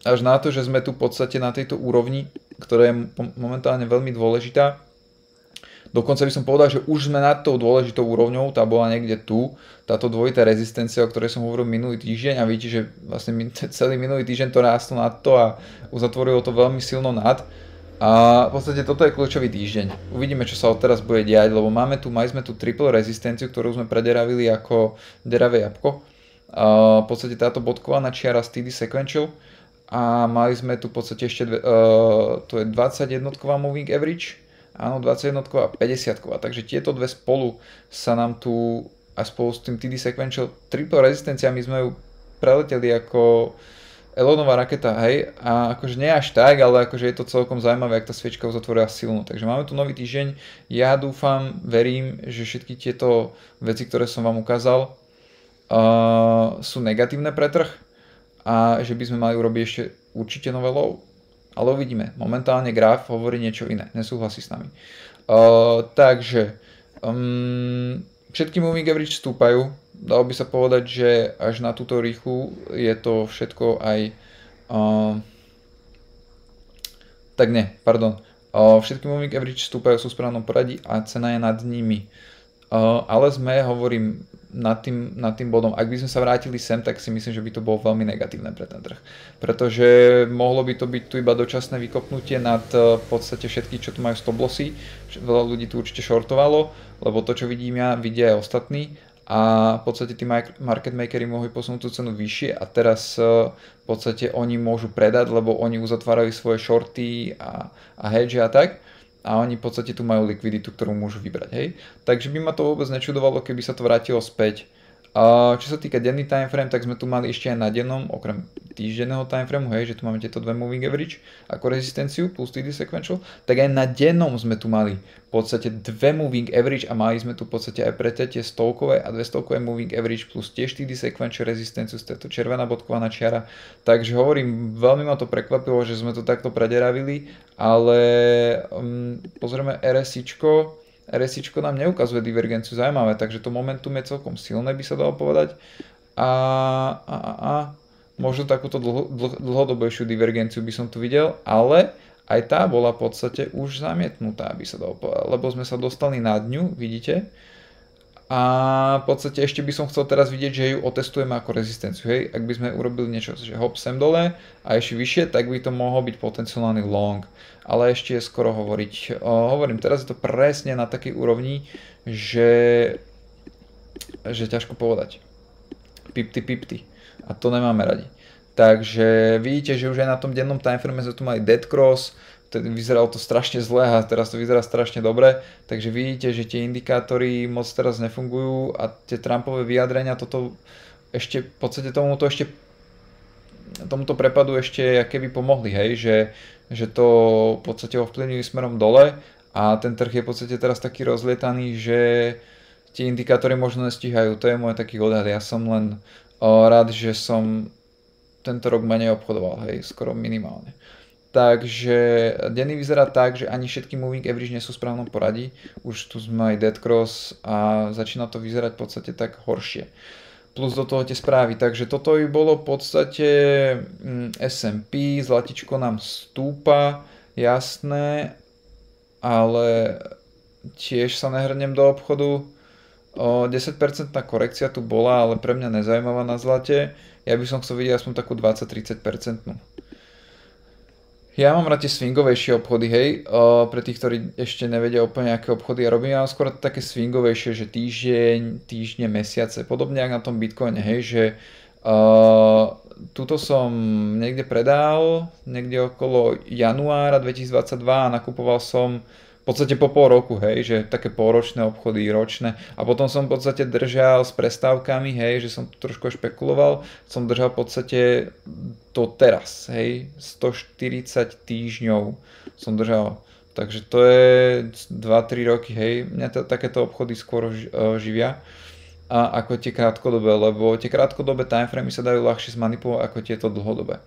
až na to, že sme tu v podstate na tejto úrovni, ktorá je momentálne veľmi dôležitá, dokonca by som povedal, že už sme nad tou dôležitou úrovňou, tá bola niekde tu, táto dvojitá rezistencia, o ktorej som hovoril minulý týždeň a vidíte, že vlastne celý minulý týždeň to rástlo nad to a uzatvorilo to veľmi silno nad. A v podstate toto je kľúčový týždeň. Uvidíme, čo sa odteraz bude diať, lebo mali sme tu triple rezistenciu, ktorú sme prederavili ako deravé jabko. V podstate táto bodkovaná čiara z TD Sequential a mali sme tu v podstate ešte to je 21-ková moving average. Áno, 21 a 50, takže tieto dve spolu sa nám tu a spolu s tým TD Sequential triple rezistenciami sme ju preleteli ako Elonová raketa, hej, a akože nie až tak, ale akože je to celkom zaujímavé, ak tá sviečka uzatvorila silno. Takže máme tu nový týždeň, ja dúfam, verím, že všetky tieto veci, ktoré som vám ukázal, sú negatívne pre trh a že by sme mali urobiť ešte určite nové low. Ale uvidíme. Momentálne graf hovorí niečo iné. Nesúhlasí s nami. Takže všetky moving average stúpajú. Dalo by sa povedať, že až na túto rýchlu je to všetko aj... tak nie, pardon. Všetky moving average stúpajú, sú v správnom poradí a cena je nad nimi. Ale sme, hovorím, nad tým bodom. Ak by sme sa vrátili sem, tak si myslím, že by to bolo veľmi negatívne pre ten trh. Pretože mohlo by to byť tu iba dočasné vykopnutie nad v podstate všetky, čo tu majú stop lossy. Veľa ľudí tu určite shortovalo, lebo to, čo vidím ja, vidia aj ostatní. A v podstate tí market makery mohli posunúť tú cenu vyššie a teraz v podstate oni môžu predať, lebo oni uzatvárajú svoje shorty a hedge a tak. A oni v podstate tu majú likviditu, ktorú môžu vybrať, hej. Takže by ma to vôbec nečudovalo, keby sa to vrátilo späť Čo sa týka denný timeframe, tak sme tu mali ešte aj na dennom, okrem týždenného timeframeu, hej, že tu máme tieto dve moving average ako rezistenciu plus TD sequential, tak aj na dennom sme tu mali v podstate dve moving average a mali sme tu v podstate aj pre tie stovkové a 200-kové moving average plus tiež TD sequential rezistenciu, z tejto červená bodkovaná čiara. Takže hovorím, veľmi ma to prekvapilo, že sme to takto prederavili, ale pozrieme RSIčko nám neukazuje divergenciu, zaujímavé, takže to momentum je celkom silné, by sa dalo povedať. A možno takúto dlhodobejšiu divergenciu by som tu videl, ale aj tá bola v podstate už zamietnutá, by sa dalo povedať, lebo sme sa dostali na dňu, vidíte. A v podstate ešte by som chcel teraz vidieť, že ju otestujeme ako rezistenciu, hej. Ak by sme urobili niečo, že hop sem dole a ešte vyššie, tak by to mohol byť potenciálny long. Ale ešte je skoro hovoriť. Hovorím, teraz je to presne na takej úrovni, že ťažko povedať. Pipty. A to nemáme radi. Takže vidíte, že už aj na tom dennom timeframe sme tu mali dead cross, vyzeralo to strašne zle a teraz to vyzerá strašne dobre, takže vidíte, že tie indikátory moc teraz nefungujú a tie Trumpové vyjadrenia toto ešte v podstate tomuto prepadu ešte keby pomohli, hej, že to v podstate ovplyvnili smerom dole a ten trh je v podstate teraz taký rozlietaný, že tie indikátory možno nestíhajú, to je môj taký odhad, ja som len rád, že som tento rok menej obchodoval, hej, skoro minimálne. Takže denný vyzerá tak, že ani všetky moving average nie sú v správnom poradí. Už tu sme aj dead cross a začína to vyzerať v podstate tak horšie. Plus do toho tie správy. Takže toto by bolo v podstate S&P, zlatičko nám stúpa, jasné, ale tiež sa nehrnem do obchodu. 10% korekcia tu bola, ale pre mňa nezaujímavá na zlate. Ja by som chcel vidieť aspoň takú 20-30%. Ja mám rád tie swingovejšie obchody, hej, pre tých, ktorí ešte nevedia úplne aké obchody ja robím, ja mám skôr také swingovejšie, že týždne, mesiace, podobne ako na tom Bitcoine, hej, že tuto som niekde predal, niekde okolo januára 2022 a nakupoval som v podstate po pol roku, hej, že také polročné obchody, ročné a potom som v podstate držal s prestávkami, hej, že som trošku špekuloval, som držal v podstate to teraz, hej, 140 týždňov som držal, takže to je 2-3 roky, hej, mňa takéto obchody skôr živia ako tie krátkodobé, lebo tie krátkodobé timeframey sa dajú ľahšie zmanipulovať ako tieto dlhodobé.